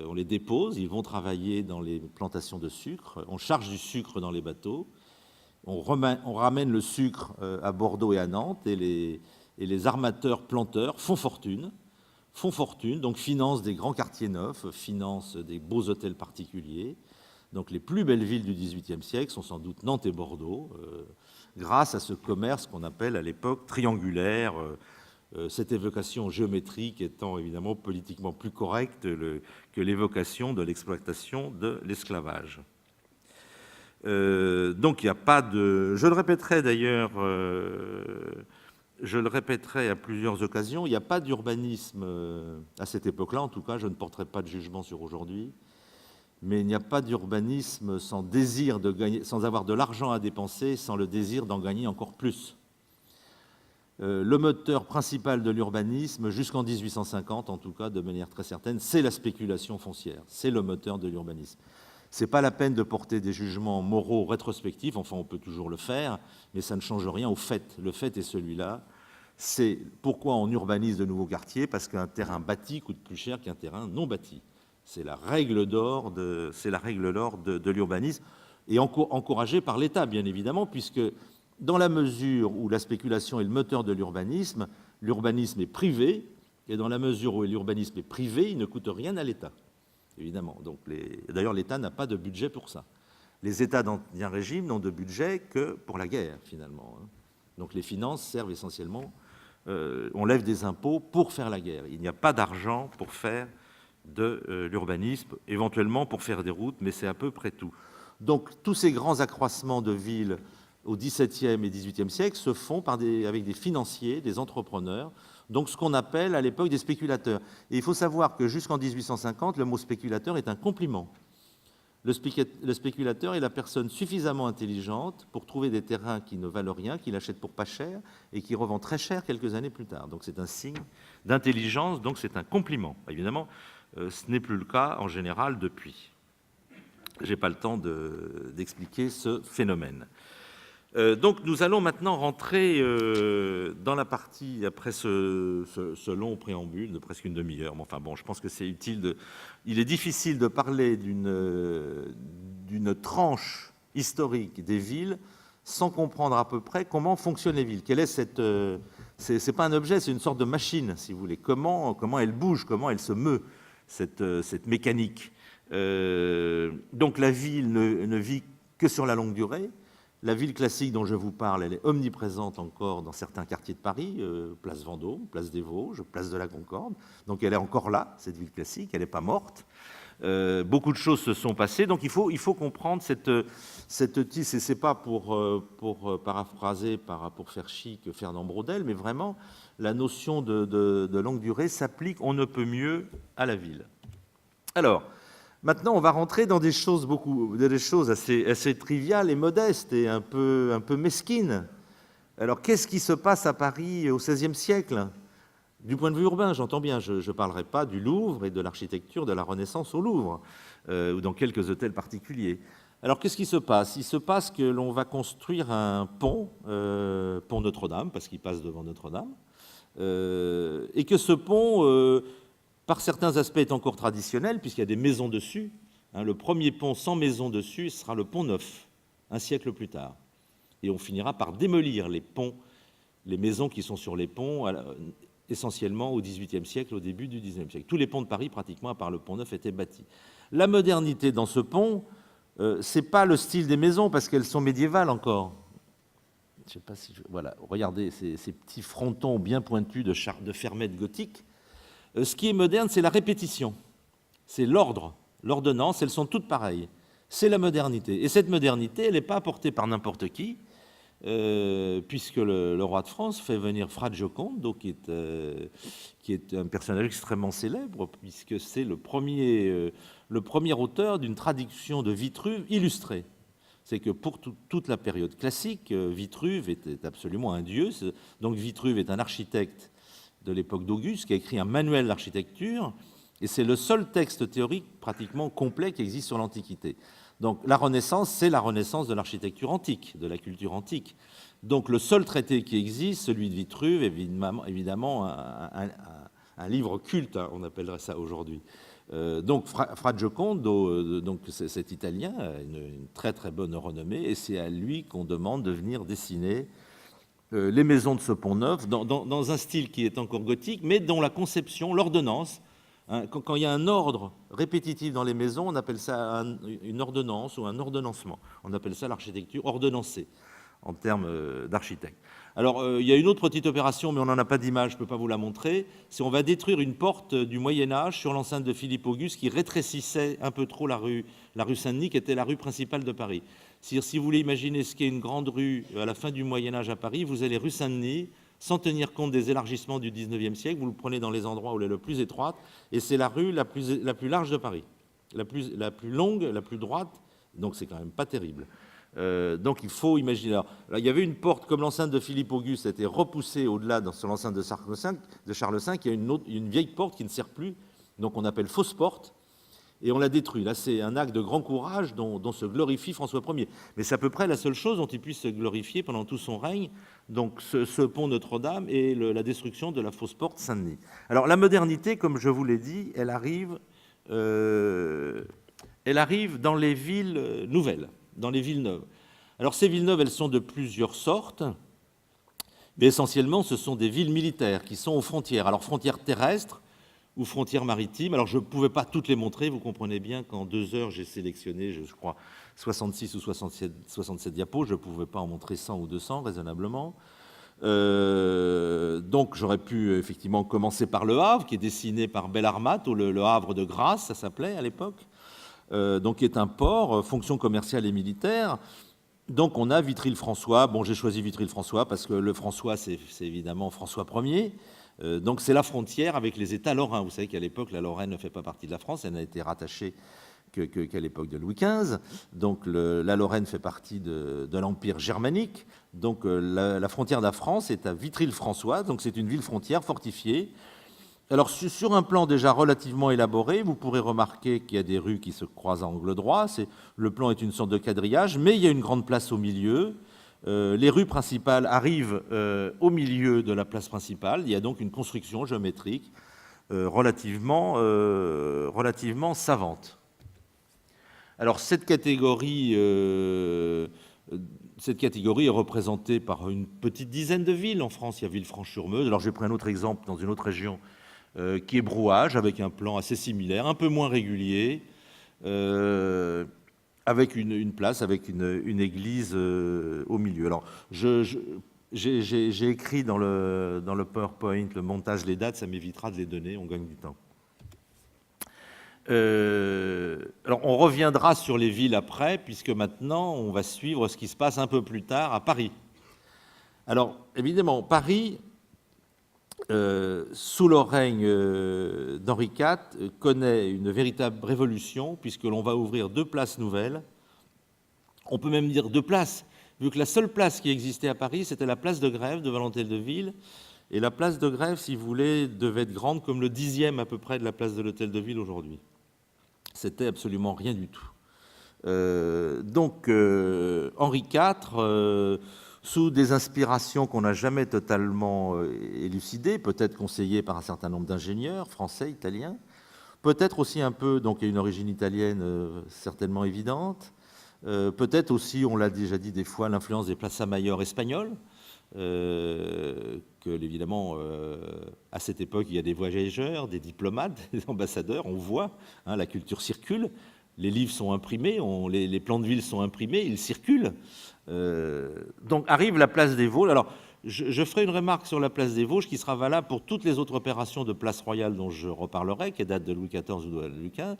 A: on les dépose, ils vont travailler dans les plantations de sucre, on charge du sucre dans les bateaux, on ramène le sucre à Bordeaux et à Nantes, et les armateurs planteurs font fortune, donc financent des grands quartiers neufs, financent des beaux hôtels particuliers. Donc les plus belles villes du XVIIIe siècle sont sans doute Nantes et Bordeaux, grâce à ce commerce qu'on appelle à l'époque triangulaire, cette évocation géométrique étant évidemment politiquement plus correcte que l'évocation de l'exploitation de l'esclavage. Donc il n'y a pas de... Je le répéterai d'ailleurs, je le répéterai à plusieurs occasions, il n'y a pas d'urbanisme à cette époque-là, en tout cas je ne porterai pas de jugement sur aujourd'hui, mais il n'y a pas d'urbanisme sans désir de gagner, sans avoir de l'argent à dépenser, sans le désir d'en gagner encore plus. Le moteur principal de l'urbanisme, jusqu'en 1850 en tout cas, de manière très certaine, c'est la spéculation foncière, c'est le moteur de l'urbanisme. Ce n'est pas la peine de porter des jugements moraux rétrospectifs, enfin on peut toujours le faire, mais ça ne change rien au fait. Le fait est celui-là, c'est pourquoi on urbanise de nouveaux quartiers, parce qu'un terrain bâti coûte plus cher qu'un terrain non bâti. C'est la règle d'or de l'urbanisme, et encouragée par l'État, bien évidemment, puisque dans la mesure où la spéculation est le moteur de l'urbanisme est privé, et dans la mesure où l'urbanisme est privé, il ne coûte rien à l'État, évidemment. Donc d'ailleurs, l'État n'a pas de budget pour ça. Les États d'Ancien Régime n'ont de budget que pour la guerre, finalement. Donc les finances servent essentiellement, on lève des impôts pour faire la guerre. Il n'y a pas d'argent pour faire de l'urbanisme, éventuellement pour faire des routes, mais c'est à peu près tout. Donc tous ces grands accroissements de villes au XVIIe et XVIIIe siècle se font avec des financiers, des entrepreneurs, donc ce qu'on appelle à l'époque des spéculateurs. Et il faut savoir que jusqu'en 1850, le mot spéculateur est un compliment. Le spéculateur est la personne suffisamment intelligente pour trouver des terrains qui ne valent rien, qu'il achète pour pas cher et qui revend très cher quelques années plus tard. Donc c'est un signe d'intelligence, donc c'est un compliment. Évidemment, ce n'est plus le cas en général depuis. Je n'ai pas le temps d'expliquer ce phénomène. Donc nous allons maintenant rentrer dans la partie, après ce long préambule de presque une demi-heure. Enfin bon, je pense que c'est utile. Il est difficile de parler d'une tranche historique des villes sans comprendre à peu près comment fonctionnent les villes. Quelle est cette... c'est pas un objet, c'est une sorte de machine, si vous voulez. Comment elle bouge, comment elle se meut, cette mécanique. Donc la ville ne vit que sur la longue durée. La ville classique dont je vous parle, elle est omniprésente encore dans certains quartiers de Paris, place Vendôme, place des Vosges, place de la Concorde. Donc elle est encore là, cette ville classique, elle n'est pas morte. Beaucoup de choses se sont passées, donc il faut comprendre cette et c'est pas pour paraphraser, pour faire chic Fernand Braudel, mais vraiment la notion de longue durée s'applique on ne peut mieux à la ville. Alors, maintenant, on va rentrer dans des choses assez triviales et modestes et un peu mesquines. Alors, qu'est-ce qui se passe à Paris au XVIe siècle? Du point de vue urbain, j'entends bien, je ne parlerai pas du Louvre et de l'architecture de la Renaissance au Louvre, ou dans quelques hôtels particuliers. Alors, qu'est-ce qui se passe? Il se passe que l'on va construire un pont, pont Notre-Dame, parce qu'il passe devant Notre-Dame, et que ce pont... par certains aspects est encore traditionnel, puisqu'il y a des maisons dessus. Le premier pont sans maison dessus sera le pont Neuf, un siècle plus tard. Et on finira par démolir les ponts, les maisons qui sont sur les ponts, essentiellement au XVIIIe siècle, au début du XIXe siècle. Tous les ponts de Paris, pratiquement, à part le pont Neuf, étaient bâtis. La modernité dans ce pont, C'est pas le style des maisons parce qu'elles sont médiévales encore. Je sais pas si voilà, regardez ces petits frontons bien pointus de fermettes gothiques. Ce qui est moderne, c'est la répétition, c'est l'ordre, l'ordonnance. Elles sont toutes pareilles. C'est la modernité. Et cette modernité, elle n'est pas apportée par n'importe qui, puisque le roi de France fait venir Fra Giocondo, qui est un personnage extrêmement célèbre, puisque c'est le premier auteur d'une traduction de Vitruve illustrée. C'est que pour toute la période classique, Vitruve était absolument un dieu. Donc Vitruve est un architecte de l'époque d'Auguste qui a écrit un manuel d'architecture, et c'est le seul texte théorique pratiquement complet qui existe sur l'Antiquité. Donc la Renaissance, c'est la renaissance de l'architecture antique, de la culture antique. Donc le seul traité qui existe, celui de Vitruve, évidemment un livre culte, hein, on appellerait ça aujourd'hui. Donc Fra Giocondo, donc cet Italien, a une très très bonne renommée, et c'est à lui qu'on demande de venir dessiner les maisons de ce Pont-Neuf dans un style qui est encore gothique, mais dont la conception, l'ordonnance, hein, quand il y a un ordre répétitif dans les maisons, on appelle ça une ordonnance ou un ordonnancement. On appelle ça l'architecture ordonnancée en termes d'architecte. Alors, il y a une autre petite opération, mais on n'en a pas d'image, je ne peux pas vous la montrer. C'est on va détruire une porte du Moyen-Âge sur l'enceinte de Philippe Auguste qui rétrécissait un peu trop la rue Saint-Denis, qui était la rue principale de Paris. C'est-à-dire, si vous voulez imaginer ce qu'est une grande rue à la fin du Moyen-Âge à Paris, vous allez rue Saint-Denis, sans tenir compte des élargissements du 19e siècle, vous le prenez dans les endroits où elle est le plus étroite, et c'est la rue la plus large de Paris, la plus longue, la plus droite, donc c'est quand même pas terrible. Donc il faut imaginer. Alors, là, il y avait une porte comme l'enceinte de Philippe Auguste a été repoussée au-delà sur l'enceinte de Charles V. Il y a une vieille porte qui ne sert plus, donc on appelle fausse porte, et on la détruit. Là, c'est un acte de grand courage dont se glorifie François Ier. Mais c'est à peu près la seule chose dont il puisse se glorifier pendant tout son règne. Donc ce pont Notre-Dame et la destruction de la fausse porte Saint-Denis. Alors la modernité, comme je vous l'ai dit, elle arrive dans les villes nouvelles. Dans les villes neuves. Alors ces villes neuves, elles sont de plusieurs sortes, mais essentiellement ce sont des villes militaires qui sont aux frontières. Alors frontières terrestres ou frontières maritimes. Alors je ne pouvais pas toutes les montrer, vous comprenez bien qu'en 2 heures j'ai sélectionné, je crois, 66 ou 67 diapos, je ne pouvais pas en montrer 100 ou 200 raisonnablement. Donc j'aurais pu effectivement commencer par Le Havre, qui est dessiné par Bellarmate, ou le Havre de Grasse, ça s'appelait à l'époque. Donc qui est un port, fonction commerciale et militaire. Donc on a Vitry-le-François. Bon, j'ai choisi Vitry-le-François parce que le François, c'est évidemment François Ier. Donc c'est la frontière avec les États lorrains. Vous savez qu'à l'époque, la Lorraine ne fait pas partie de la France, elle n'a été rattachée qu'à l'époque de Louis XV. Donc la Lorraine fait partie de l'Empire germanique. Donc la frontière de la France est à Vitry-le-François. Donc c'est une ville frontière fortifiée. Alors, sur un plan déjà relativement élaboré, vous pourrez remarquer qu'il y a des rues qui se croisent à angle droit. Le plan est une sorte de quadrillage, mais il y a une grande place au milieu. Les rues principales arrivent au milieu de la place principale. Il y a donc une construction géométrique relativement savante. Alors, cette catégorie est représentée par une petite dizaine de villes en France. Il y a Villefranche-sur-Meuse. Alors, j'ai pris un autre exemple dans une autre région, qui est Brouage, avec un plan assez similaire, un peu moins régulier, avec une place, avec une église au milieu. Alors, j'ai écrit dans le PowerPoint le montage, les dates, ça m'évitera de les donner, on gagne du temps. Alors, on reviendra sur les villes après, puisque maintenant, on va suivre ce qui se passe un peu plus tard à Paris. Alors, évidemment, Paris, sous le règne d'Henri IV, connaît une véritable révolution, puisque l'on va ouvrir 2 places nouvelles. On peut même dire 2 places, vu que la seule place qui existait à Paris, c'était la place de Grève de Valentin-de-Ville. Et la place de Grève, si vous voulez, devait être grande comme le 10e à peu près de la place de l'Hôtel-de-Ville aujourd'hui. C'était absolument rien du tout. Donc, Henri IV... sous des inspirations qu'on n'a jamais totalement élucidées, peut-être conseillées par un certain nombre d'ingénieurs français, italiens, peut-être aussi un peu, donc il y a une origine italienne certainement évidente, peut-être aussi, on l'a déjà dit des fois, l'influence des Plaza Mayor espagnoles, que évidemment, à cette époque, il y a des voyageurs, des diplomates, des ambassadeurs, on voit, hein, la culture circule. les livres sont imprimés, les plans de ville sont imprimés, ils circulent. Donc arrive la place des Vosges. Alors, je ferai une remarque sur la place des Vosges qui sera valable pour toutes les autres opérations de place royale dont je reparlerai, qui datent de Louis XIV ou de Louis XV.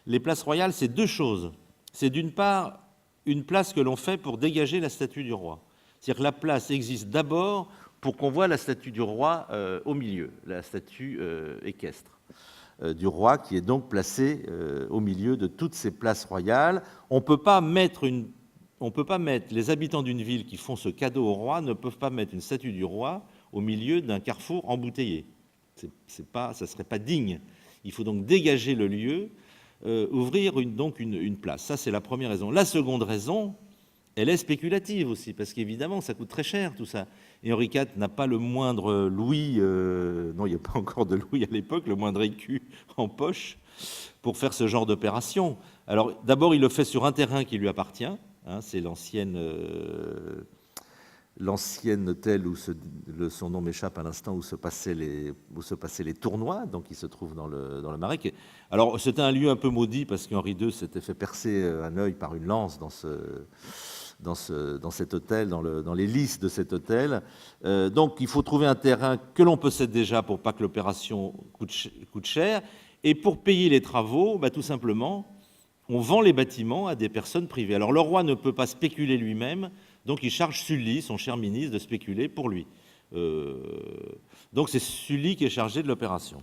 A: Les places royales, c'est deux choses. C'est d'une part une place que l'on fait pour dégager la statue du roi. C'est-à-dire que la place existe d'abord pour qu'on voit la statue du roi au milieu, la statue équestre du roi qui est donc placée au milieu de toutes ces places royales. On peut pas mettre les habitants d'une ville qui font ce cadeau au roi ne peuvent pas mettre une statue du roi au milieu d'un carrefour embouteillé. Ça serait pas digne. Il faut donc dégager le lieu, ouvrir une place. Ça, c'est la première raison. La seconde raison, elle est spéculative aussi, parce qu'évidemment, ça coûte très cher, tout ça. Et Henri IV n'a pas le moindre louis, non, il n'y a pas encore de louis à l'époque, le moindre écu en poche pour faire ce genre d'opération. Alors, d'abord, il le fait sur un terrain qui lui appartient, hein, c'est l'ancienne hôtel où son nom m'échappe à l'instant, où se passaient les tournois, donc il se trouve dans le Marais. Alors, c'était un lieu un peu maudit, parce qu'Henri II s'était fait percer un œil par une lance dans cet hôtel, dans les lices de cet hôtel. Donc, il faut trouver un terrain que l'on possède déjà pour pas que l'opération coûte cher. Et pour payer les travaux, tout simplement, on vend les bâtiments à des personnes privées. Alors, le roi ne peut pas spéculer lui-même, donc il charge Sully, son cher ministre, de spéculer pour lui. Donc, c'est Sully qui est chargé de l'opération.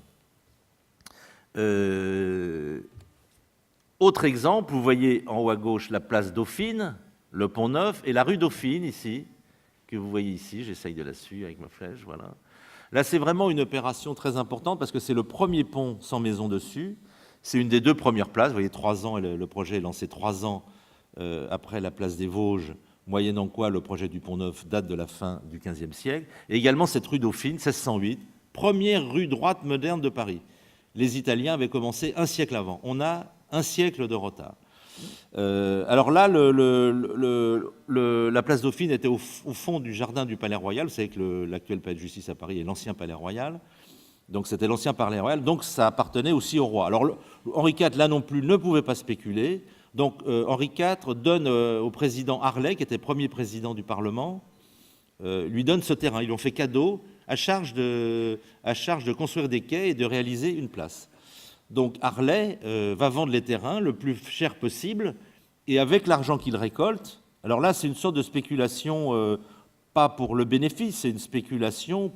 A: Autre exemple, vous voyez en haut à gauche la place Dauphine, le Pont-Neuf et la rue Dauphine, ici, que vous voyez ici. J'essaye de la suivre avec ma flèche, voilà. Là, c'est vraiment une opération très importante parce que c'est le premier pont sans maison dessus. C'est une des deux premières places. Vous voyez, 3 ans, le projet est lancé 3 ans après la place des Vosges, moyennant quoi le projet du Pont-Neuf date de la fin du XVe siècle. Et également cette rue Dauphine, 1608, première rue droite moderne de Paris. Les Italiens avaient commencé un siècle avant. On a un siècle de retard. Alors là, la place Dauphine était au fond du jardin du Palais Royal. Vous savez que l'actuel palais de justice à Paris est l'ancien Palais Royal. Donc c'était l'ancien Palais Royal, donc ça appartenait aussi au roi. Alors Henri IV, là non plus, ne pouvait pas spéculer. Donc Henri IV donne au président Harlay, qui était premier président du Parlement, lui donne ce terrain. Ils l'ont fait cadeau à charge de construire des quais et de réaliser une place. Donc Harlay va vendre les terrains le plus cher possible, et avec l'argent qu'il récolte, alors là c'est une sorte de spéculation, pas pour le bénéfice, c'est une spéculation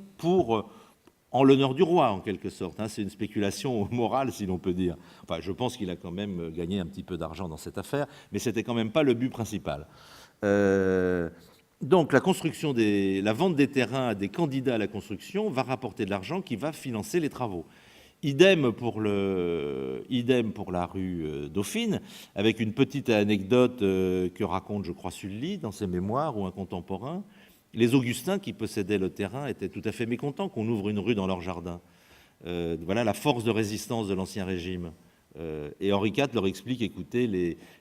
A: en l'honneur du roi en quelque sorte, hein, c'est une spéculation morale si l'on peut dire. Enfin, je pense qu'il a quand même gagné un petit peu d'argent dans cette affaire, mais c'était quand même pas le but principal. Donc la vente des terrains à des candidats à la construction va rapporter de l'argent qui va financer les travaux. Idem pour la rue Dauphine, avec une petite anecdote que raconte, je crois, Sully dans ses mémoires ou un contemporain. Les Augustins qui possédaient le terrain étaient tout à fait mécontents qu'on ouvre une rue dans leur jardin. Voilà la force de résistance de l'Ancien Régime. Et Henri IV leur explique, écoutez,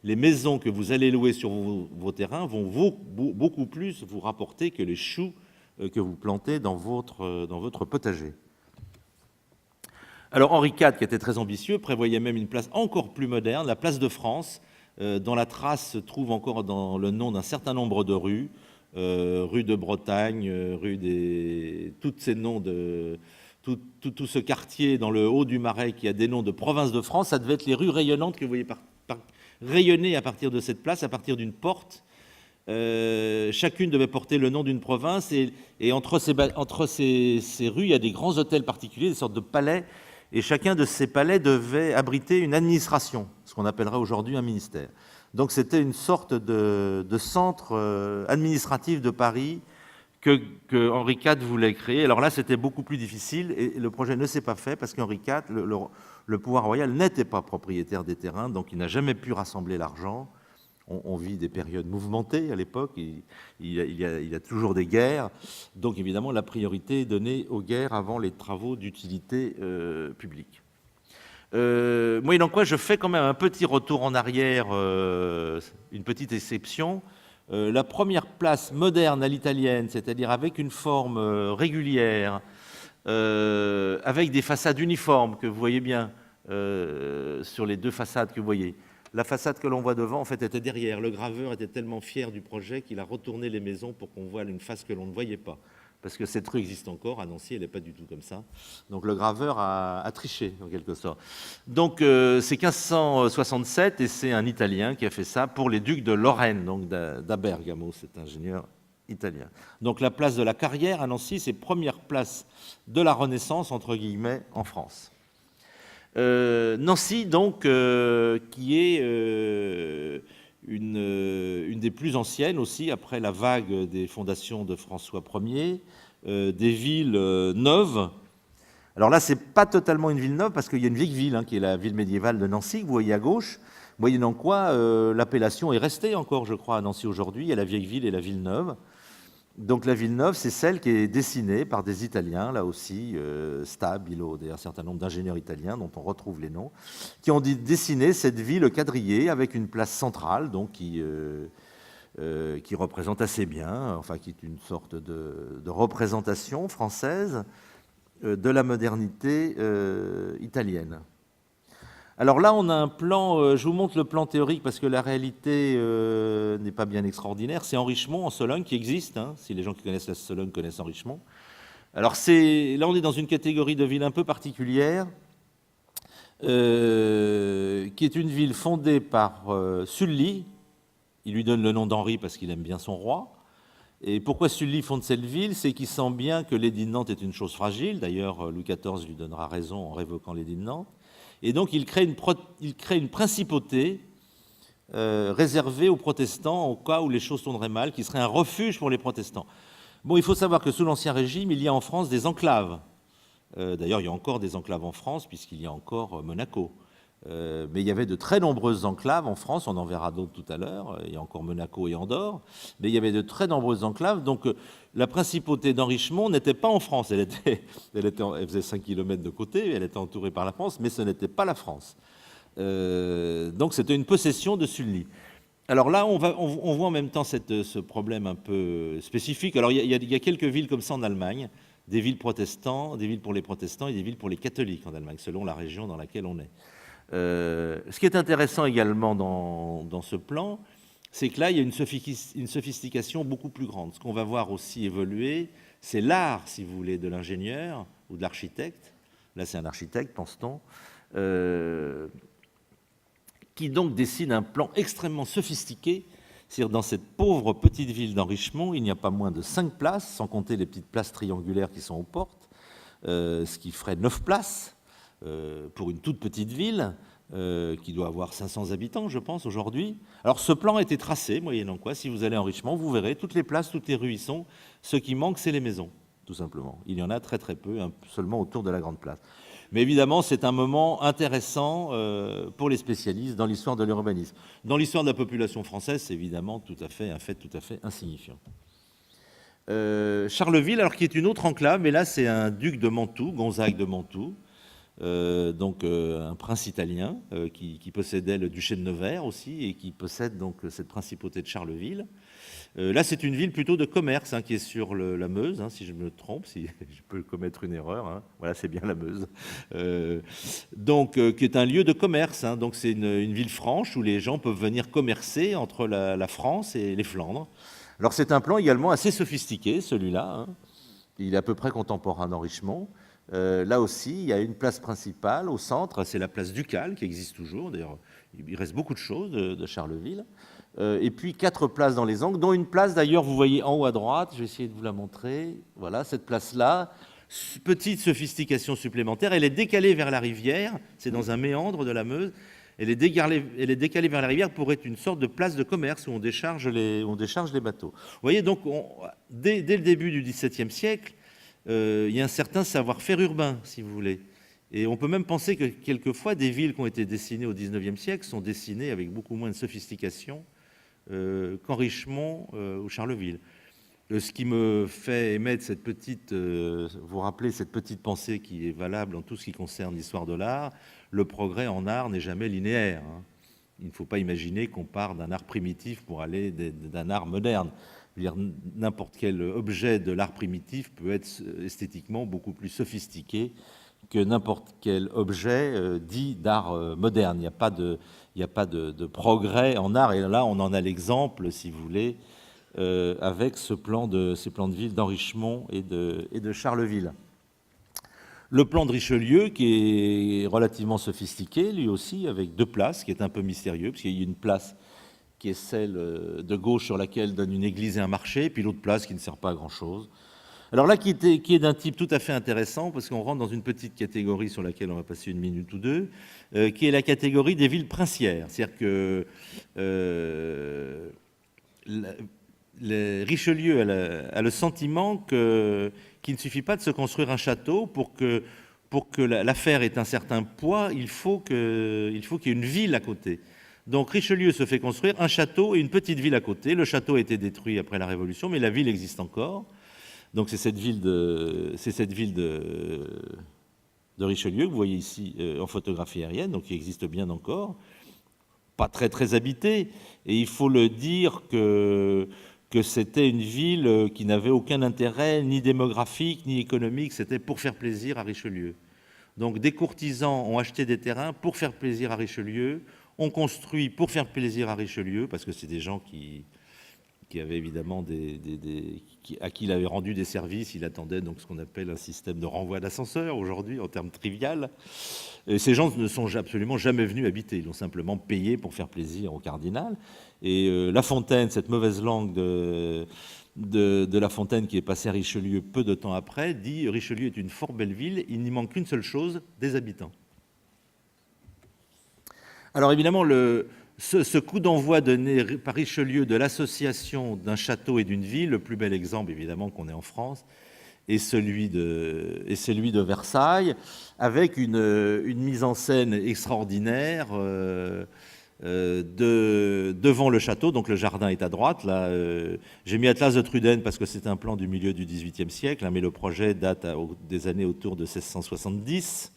A: les maisons que vous allez louer sur vos terrains vont beaucoup plus vous rapporter que les choux que vous plantez dans votre potager. Alors Henri IV, qui était très ambitieux, prévoyait même une place encore plus moderne, la place de France, dont la trace se trouve encore dans le nom d'un certain nombre de rues, rue de Bretagne, tous ces noms de tout ce quartier dans le haut du Marais qui a des noms de provinces de France. Ça devait être les rues rayonnantes que vous voyez rayonner à partir de cette place, à partir d'une porte. Chacune devait porter le nom d'une province, et entre ces rues, il y a des grands hôtels particuliers, des sortes de palais. Et chacun de ces palais devait abriter une administration, ce qu'on appellerait aujourd'hui un ministère. Donc c'était une sorte de centre administratif de Paris que Henri IV voulait créer. Alors là, c'était beaucoup plus difficile, et le projet ne s'est pas fait parce qu'Henri IV, le pouvoir royal, n'était pas propriétaire des terrains, donc il n'a jamais pu rassembler l'argent. On vit des périodes mouvementées à l'époque, il y a toujours des guerres, donc évidemment la priorité est donnée aux guerres avant les travaux d'utilité publique. Moyennant quoi, je fais quand même un petit retour en arrière, une petite exception. La première place moderne à l'italienne, c'est-à-dire avec une forme régulière, avec des façades uniformes que vous voyez bien sur les deux façades que vous voyez, La façade que l'on voit devant, en fait, était derrière. Le graveur était tellement fier du projet qu'il a retourné les maisons pour qu'on voit une face que l'on ne voyait pas. Parce que cette rue existe encore, à Nancy, elle n'est pas du tout comme ça. Donc le graveur a triché, en quelque sorte. Donc c'est 1567, et c'est un Italien qui a fait ça pour les ducs de Lorraine, donc d'Abergamo, cet ingénieur italien. Donc la place de la Carrière à Nancy, c'est première place de la Renaissance, entre guillemets, en France. Nancy, donc, qui est une des plus anciennes aussi, après la vague des fondations de François Ier, des villes neuves. Alors là, c'est pas totalement une ville neuve, parce qu'il y a une vieille ville, qui est la ville médiévale de Nancy, que vous voyez à gauche, moyennant quoi l'appellation est restée encore, je crois, à Nancy aujourd'hui. Il y a la vieille ville et la ville neuve. Donc la ville neuve, c'est celle qui est dessinée par des Italiens, là aussi, Stabilo, un certain nombre d'ingénieurs italiens dont on retrouve les noms, qui ont dessiné cette ville quadrillée avec une place centrale, donc qui représente assez bien, enfin qui est une sorte de représentation française de la modernité italienne. Alors là, on a un plan, je vous montre le plan théorique parce que la réalité n'est pas bien extraordinaire. C'est Henrichemont, en Sologne, qui existe. Si les gens qui connaissent la Sologne connaissent Henrichemont. Alors là, on est dans une catégorie de ville un peu particulière, qui est une ville fondée par Sully. Il lui donne le nom d'Henri parce qu'il aime bien son roi. Et pourquoi Sully fonde cette ville? C'est qu'il sent bien que l'édit de Nantes est une chose fragile. D'ailleurs, Louis XIV lui donnera raison en révoquant l'édit de Nantes. Et donc, il crée une principauté réservée aux protestants au cas où les choses tourneraient mal, qui serait un refuge pour les protestants. Bon, il faut savoir que sous l'Ancien Régime, il y a en France des enclaves. D'ailleurs, il y a encore des enclaves en France, puisqu'il y a encore Monaco. Mais il y avait de très nombreuses enclaves en France, on en verra d'autres tout à l'heure, il y a encore Monaco et Andorre, mais il y avait de très nombreuses enclaves, donc la principauté d'Henrichemont n'était pas en France, elle faisait 5 km de côté, elle était entourée par la France, mais ce n'était pas la France. Donc c'était une possession de Sully. Alors là, on voit en même temps ce problème un peu spécifique. Alors il y a quelques villes comme ça en Allemagne, des villes protestantes, des villes pour les protestants et des villes pour les catholiques en Allemagne, selon la région dans laquelle on est. Ce qui est intéressant également dans ce plan, c'est que là, il y a une sophistication beaucoup plus grande. Ce qu'on va voir aussi évoluer, c'est l'art, si vous voulez, de l'ingénieur ou de l'architecte. Là, c'est un architecte, pense-t-on, qui donc dessine un plan extrêmement sophistiqué. C'est-à-dire, dans cette pauvre petite ville d'Henrichemont, il n'y a pas moins de 5 places, sans compter les petites places triangulaires qui sont aux portes, ce qui ferait 9 places. Pour une toute petite ville qui doit avoir 500 habitants, je pense, aujourd'hui. Alors, ce plan a été tracé, moyennant quoi, si vous allez en Richemont, vous verrez toutes les places, toutes les rues y sont. Ce qui manque, c'est les maisons, tout simplement. Il y en a très très peu, seulement autour de la Grande Place. Mais évidemment, c'est un moment intéressant pour les spécialistes dans l'histoire de l'urbanisme. Dans l'histoire de la population française, c'est évidemment un fait tout à fait insignifiant. Charleville, alors qui est une autre enclave, mais là, c'est un duc de Mantoue, Gonzague de Mantoue, donc un prince italien qui possédait le duché de Nevers aussi et qui possède donc cette principauté de Charleville. Là, c'est une ville plutôt de commerce qui est sur la Meuse, si je me trompe, si je peux commettre une erreur. Voilà, c'est bien la Meuse. Donc, qui est un lieu de commerce. Donc, c'est une ville franche où les gens peuvent venir commercer entre la France et les Flandres. Alors, c'est un plan également assez sophistiqué, celui-là. Il est à peu près contemporain d'Henrichemont. Là aussi, il y a une place principale au centre, c'est la place Ducale qui existe toujours. D'ailleurs, il reste beaucoup de choses de Charleville. Et puis 4 places dans les angles, dont une place d'ailleurs, vous voyez en haut à droite, je vais essayer de vous la montrer. Voilà, cette place-là, petite sophistication supplémentaire, elle est décalée vers la rivière, c'est dans un méandre de la Meuse. Elle est décalée vers la rivière pour être une sorte de place de commerce où on décharge les bateaux. Vous voyez, donc, dès le début du XVIIe siècle, il y a un certain savoir-faire urbain, si vous voulez. Et on peut même penser que quelquefois, des villes qui ont été dessinées au XIXe siècle sont dessinées avec beaucoup moins de sophistication qu'Henrichemont ou Charleville. Ce qui me fait émettre vous rappeler cette petite pensée qui est valable en tout ce qui concerne l'histoire de l'art, le progrès en art n'est jamais linéaire. Il ne faut pas imaginer qu'on part d'un art primitif pour aller d'un art moderne. N'importe quel objet de l'art primitif peut être esthétiquement beaucoup plus sophistiqué que n'importe quel objet dit d'art moderne. Il n'y a pas de progrès en art. Et là, on en a l'exemple, si vous voulez, avec ces plans de ville d'Henrichemont et de Charleville. Le plan de Richelieu, qui est relativement sophistiqué, lui aussi, avec 2 places, qui est un peu mystérieux, parce qu'il y a une place qui est celle de gauche sur laquelle donne une église et un marché, puis l'autre place qui ne sert pas à grand-chose. Alors là, qui est d'un type tout à fait intéressant, parce qu'on rentre dans une petite catégorie sur laquelle on va passer une minute ou deux, qui est la catégorie des villes princières. C'est-à-dire que Richelieu a le sentiment qu'il ne suffit pas de se construire un château pour que l'affaire ait un certain poids, il faut qu'il y ait une ville à côté. Donc Richelieu se fait construire un château et une petite ville à côté. Le château a été détruit après la Révolution, mais la ville existe encore. Donc c'est cette ville de Richelieu que vous voyez ici en photographie aérienne, donc qui existe bien encore. Pas très habitée. Et il faut le dire que c'était une ville qui n'avait aucun intérêt, ni démographique, ni économique. C'était pour faire plaisir à Richelieu. Donc des courtisans ont acheté des terrains pour faire plaisir à Richelieu, ont construit pour faire plaisir à Richelieu, parce que c'est des gens qui avaient évidemment à qui il avait rendu des services. Il attendait donc ce qu'on appelle un système de renvoi d'ascenseur aujourd'hui, en termes trivial. Et ces gens ne sont absolument jamais venus habiter. Ils ont simplement payé pour faire plaisir au cardinal. Et La Fontaine, cette mauvaise langue de La Fontaine qui est passée à Richelieu peu de temps après, dit « Richelieu est une fort belle ville, il n'y manque qu'une seule chose, des habitants ». Alors évidemment, ce coup d'envoi donné par Richelieu de l'association d'un château et d'une ville, le plus bel exemple évidemment qu'on ait en France, est celui de Versailles, avec une mise en scène extraordinaire devant le château. Donc le jardin est à droite. Là, j'ai mis Atlas de Truden parce que c'est un plan du milieu du XVIIIe siècle, hein, mais le projet date des années autour de 1670.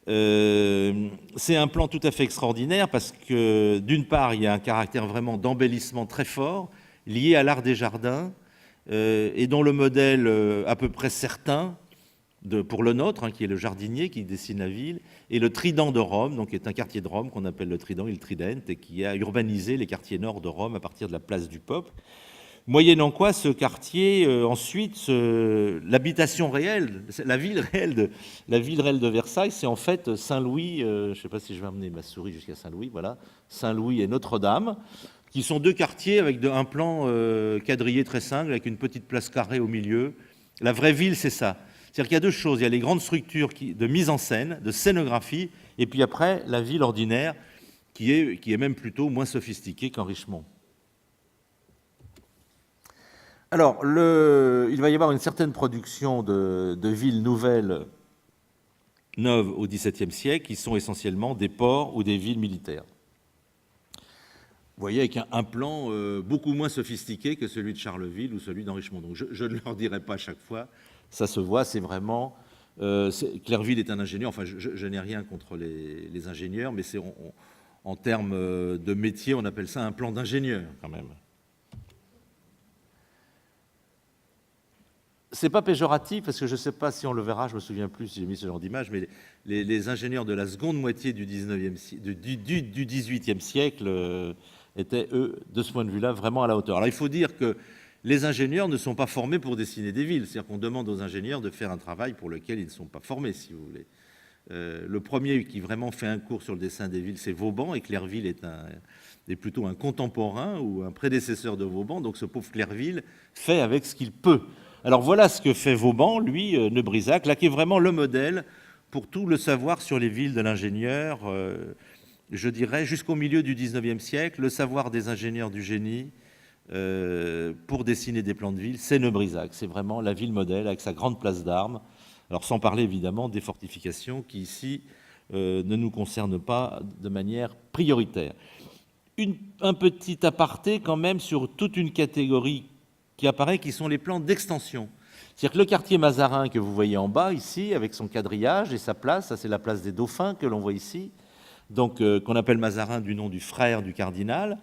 A: C'est un plan tout à fait extraordinaire parce que, d'une part, il y a un caractère vraiment d'embellissement très fort lié à l'art des jardins et dont le modèle à peu près certain pour le nôtre, hein, qui est le jardinier qui dessine la ville, et le Trident de Rome, donc qui est un quartier de Rome qu'on appelle le Trident, il Trident, et qui a urbanisé les quartiers nord de Rome à partir de la place du Peuple. Moyennant quoi, ce quartier, ensuite, l'habitation réelle, la ville réelle de Versailles, c'est en fait Saint-Louis, je ne sais pas si je vais amener ma souris jusqu'à Saint-Louis, voilà, Saint-Louis et Notre-Dame, qui sont 2 quartiers avec un plan quadrillé très simple, avec une petite place carrée au milieu. La vraie ville, c'est ça. C'est-à-dire qu'il y a 2 choses. Il y a les grandes structures de mise en scène, de scénographie, et puis après, la ville ordinaire, qui est même plutôt moins sophistiquée qu'Henrichemont. Alors, il va y avoir une certaine production de villes nouvelles, neuves au XVIIe siècle, qui sont essentiellement des ports ou des villes militaires. Vous voyez, avec un plan beaucoup moins sophistiqué que celui de Charleville ou celui d'Henrichemont. Donc, je ne leur dirai pas à chaque fois, ça se voit, c'est vraiment... Clerville est un ingénieur, enfin, je n'ai rien contre les ingénieurs, mais en termes de métier, on appelle ça un plan d'ingénieur, quand même. C'est pas péjoratif, parce que je ne sais pas si on le verra, je me souviens plus si j'ai mis ce genre d'image, mais les ingénieurs de la seconde moitié du XVIIIe siècle étaient, eux, de ce point de vue-là, vraiment à la hauteur. Alors il faut dire que les ingénieurs ne sont pas formés pour dessiner des villes, c'est-à-dire qu'on demande aux ingénieurs de faire un travail pour lequel ils ne sont pas formés, si vous voulez. Le premier qui vraiment fait un cours sur le dessin des villes, c'est Vauban, et Clerville est plutôt un contemporain ou un prédécesseur de Vauban, donc ce pauvre Clerville fait avec ce qu'il peut. Alors voilà ce que fait Vauban, lui, Neubrisac, là qui est vraiment le modèle pour tout le savoir sur les villes de l'ingénieur, je dirais jusqu'au milieu du XIXe siècle, le savoir des ingénieurs du génie pour dessiner des plans de ville, c'est Neubrisac, c'est vraiment la ville modèle avec sa grande place d'armes, alors sans parler évidemment des fortifications qui ici ne nous concernent pas de manière prioritaire. Un petit aparté quand même sur toute une catégorie qui apparaît, qui sont les plans d'extension. C'est-à-dire que le quartier Mazarin que vous voyez en bas, ici, avec son quadrillage et sa place, ça c'est la place des Dauphins que l'on voit ici, donc qu'on appelle Mazarin du nom du frère du cardinal,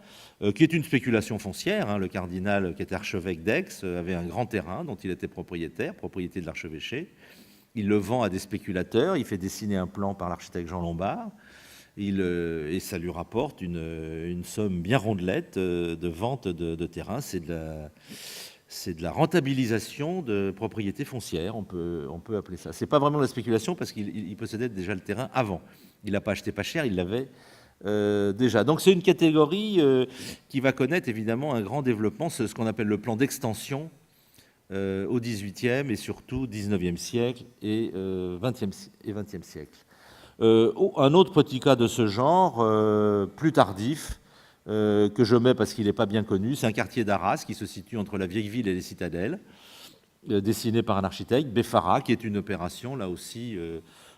A: qui est une spéculation foncière. Hein. Le cardinal, qui était archevêque d'Aix, avait un grand terrain dont il était propriétaire, propriété de l'archevêché. il le vend à des spéculateurs, il fait dessiner un plan par l'architecte Jean Lombard, et ça lui rapporte une somme bien rondelette de vente de terrain. C'est de la rentabilisation de propriété foncière, on peut appeler ça. C'est pas vraiment de la spéculation parce qu'il possédait déjà le terrain avant. Il n'a pas acheté pas cher, il l'avait déjà. Donc c'est une catégorie qui va connaître évidemment un grand développement, c'est ce qu'on appelle le plan d'extension au XVIIIe et surtout XIXe siècle et XXe siècle. Un autre petit cas de ce genre, plus tardif, que je mets parce qu'il n'est pas bien connu, c'est un quartier d'Arras qui se situe entre la vieille ville et les citadelles, dessiné par un architecte, Beffara, qui est une opération, là aussi,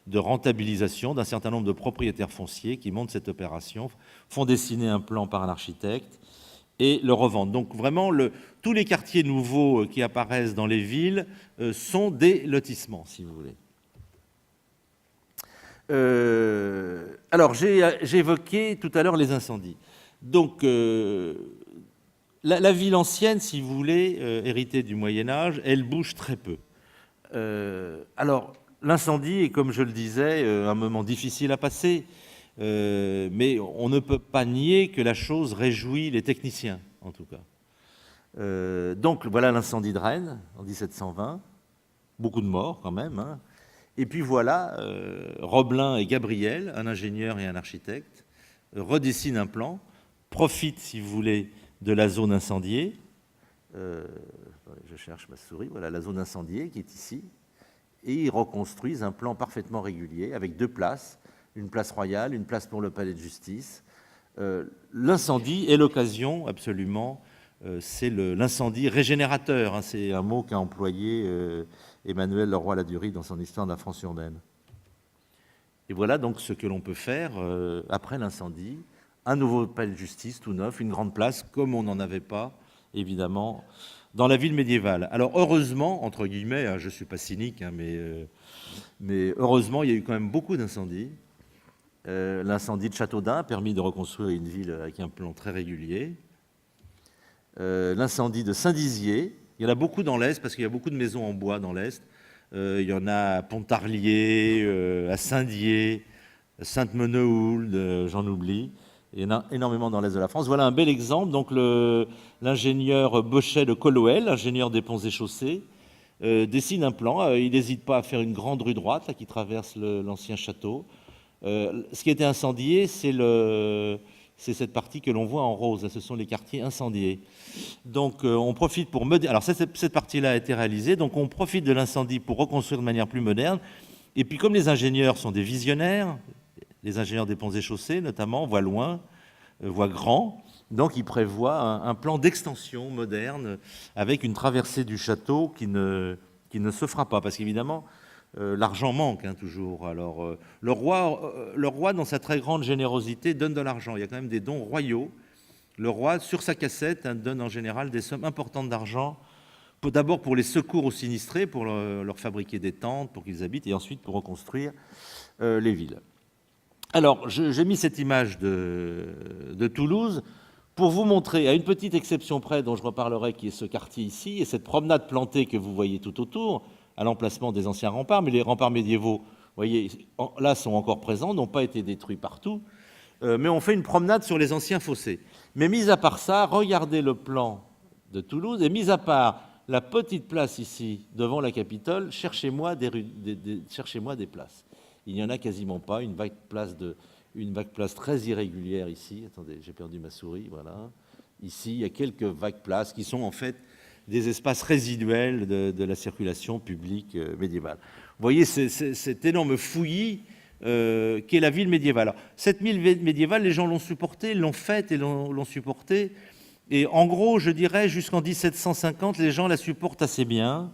A: de rentabilisation d'un certain nombre de propriétaires fonciers qui montent cette opération, font dessiner un plan par un architecte et le revendent. Donc vraiment, tous les quartiers nouveaux qui apparaissent dans les villes sont des lotissements, si vous voulez. Alors, j'ai évoqué tout à l'heure les incendies. Donc, la ville ancienne, si vous voulez, héritée du Moyen-Âge, elle bouge très peu. Alors, l'incendie est, comme je le disais, un moment difficile à passer, mais on ne peut pas nier que la chose réjouit les techniciens, en tout cas. Donc, voilà l'incendie de Rennes, en 1720. Beaucoup de morts, quand même, hein. Et puis voilà, Roblin et Gabriel, un ingénieur et un architecte, redessinent un plan, profitent, si vous voulez, de la zone incendiée. Je cherche ma souris, voilà la zone incendiée qui est ici. Et ils reconstruisent un plan parfaitement régulier avec 2 places, une place royale, une place pour le palais de justice. L'incendie est l'occasion, absolument, c'est l'incendie régénérateur, hein, c'est un mot qu'a employé Emmanuel Leroy-Ladurie dans son Histoire de la France urbaine. Et voilà donc ce que l'on peut faire après l'incendie. Un nouveau palais de justice tout neuf, une grande place, comme on n'en avait pas, évidemment, dans la ville médiévale. Alors heureusement, entre guillemets, hein, je ne suis pas cynique, hein, mais heureusement, il y a eu quand même beaucoup d'incendies. L'incendie de Châteaudun a permis de reconstruire une ville avec un plan très régulier. L'incendie de Saint-Dizier, il y en a beaucoup dans l'Est, parce qu'il y a beaucoup de maisons en bois dans l'Est. Il y en a à Pontarlier, à Saint-Dié, à Sainte-Menehould, j'en oublie. Il y en a énormément dans l'Est de la France. Voilà un bel exemple. Donc l'ingénieur Bochet de Colloël, ingénieur des ponts et chaussées, dessine un plan. Il n'hésite pas à faire une grande rue droite là, qui traverse l'ancien château. Ce qui a été incendié, c'est cette partie que l'on voit en rose. Ce sont les quartiers incendiés. Donc on profite pour alors cette partie-là a été réalisée. Donc on profite de l'incendie pour reconstruire de manière plus moderne. Et puis comme les ingénieurs sont des visionnaires, les ingénieurs des ponts et chaussées notamment voient loin, voient grand. Donc ils prévoient un plan d'extension moderne avec une traversée du château qui ne se fera pas. Parce qu'évidemment, l'argent manque hein, toujours. Alors, le roi, dans sa très grande générosité, donne de l'argent. Il y a quand même des dons royaux. Le roi, sur sa cassette, hein, donne en général des sommes importantes d'argent, d'abord pour les secours aux sinistrés, pour leur fabriquer des tentes, pour qu'ils habitent, et ensuite pour reconstruire les villes. Alors, j'ai mis cette image de Toulouse pour vous montrer, à une petite exception près, dont je reparlerai, qui est ce quartier ici, et cette promenade plantée que vous voyez tout autour, à l'emplacement des anciens remparts, mais les remparts médiévaux, vous voyez, là, sont encore présents, n'ont pas été détruits partout, mais on fait une promenade sur les anciens fossés. Mais mis à part ça, regardez le plan de Toulouse, et mis à part la petite place ici, devant la Capitole, cherchez-moi des places. Il n'y en a quasiment pas, une vague place très irrégulière ici. Attendez, j'ai perdu ma souris, voilà. Ici, il y a quelques vagues places qui sont en fait des espaces résiduels de la circulation publique médiévale. Vous voyez cet énorme fouillis qu'est la ville médiévale. Alors, cette ville médiévale, les gens l'ont supportée, l'ont faite et l'ont supportée. Et en gros, je dirais, jusqu'en 1750, les gens la supportent assez bien.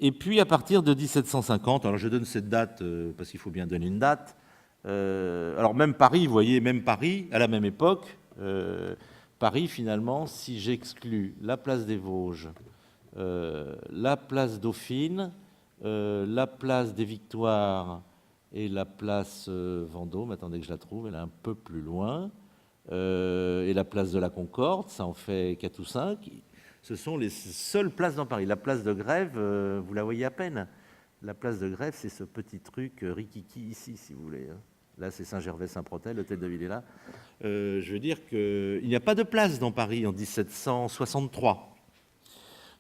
A: Et puis, à partir de 1750, alors je donne cette date parce qu'il faut bien donner une date. Alors, même Paris, vous voyez, même Paris, à la même époque, Paris, finalement, si j'exclus la place des Vosges, la place Dauphine, la place des Victoires et la place Vendôme, attendez que je la trouve, elle est un peu plus loin, et la place de la Concorde, ça en fait 4 ou 5. Ce sont les seules places dans Paris. La place de Grève, vous la voyez à peine. la place de Grève, c'est ce petit truc rikiki ici, si vous voulez. Là, c'est Saint-Gervais-Saint-Protais, l'hôtel de ville est là. Je veux dire qu'il n'y a pas de place dans Paris en 1763.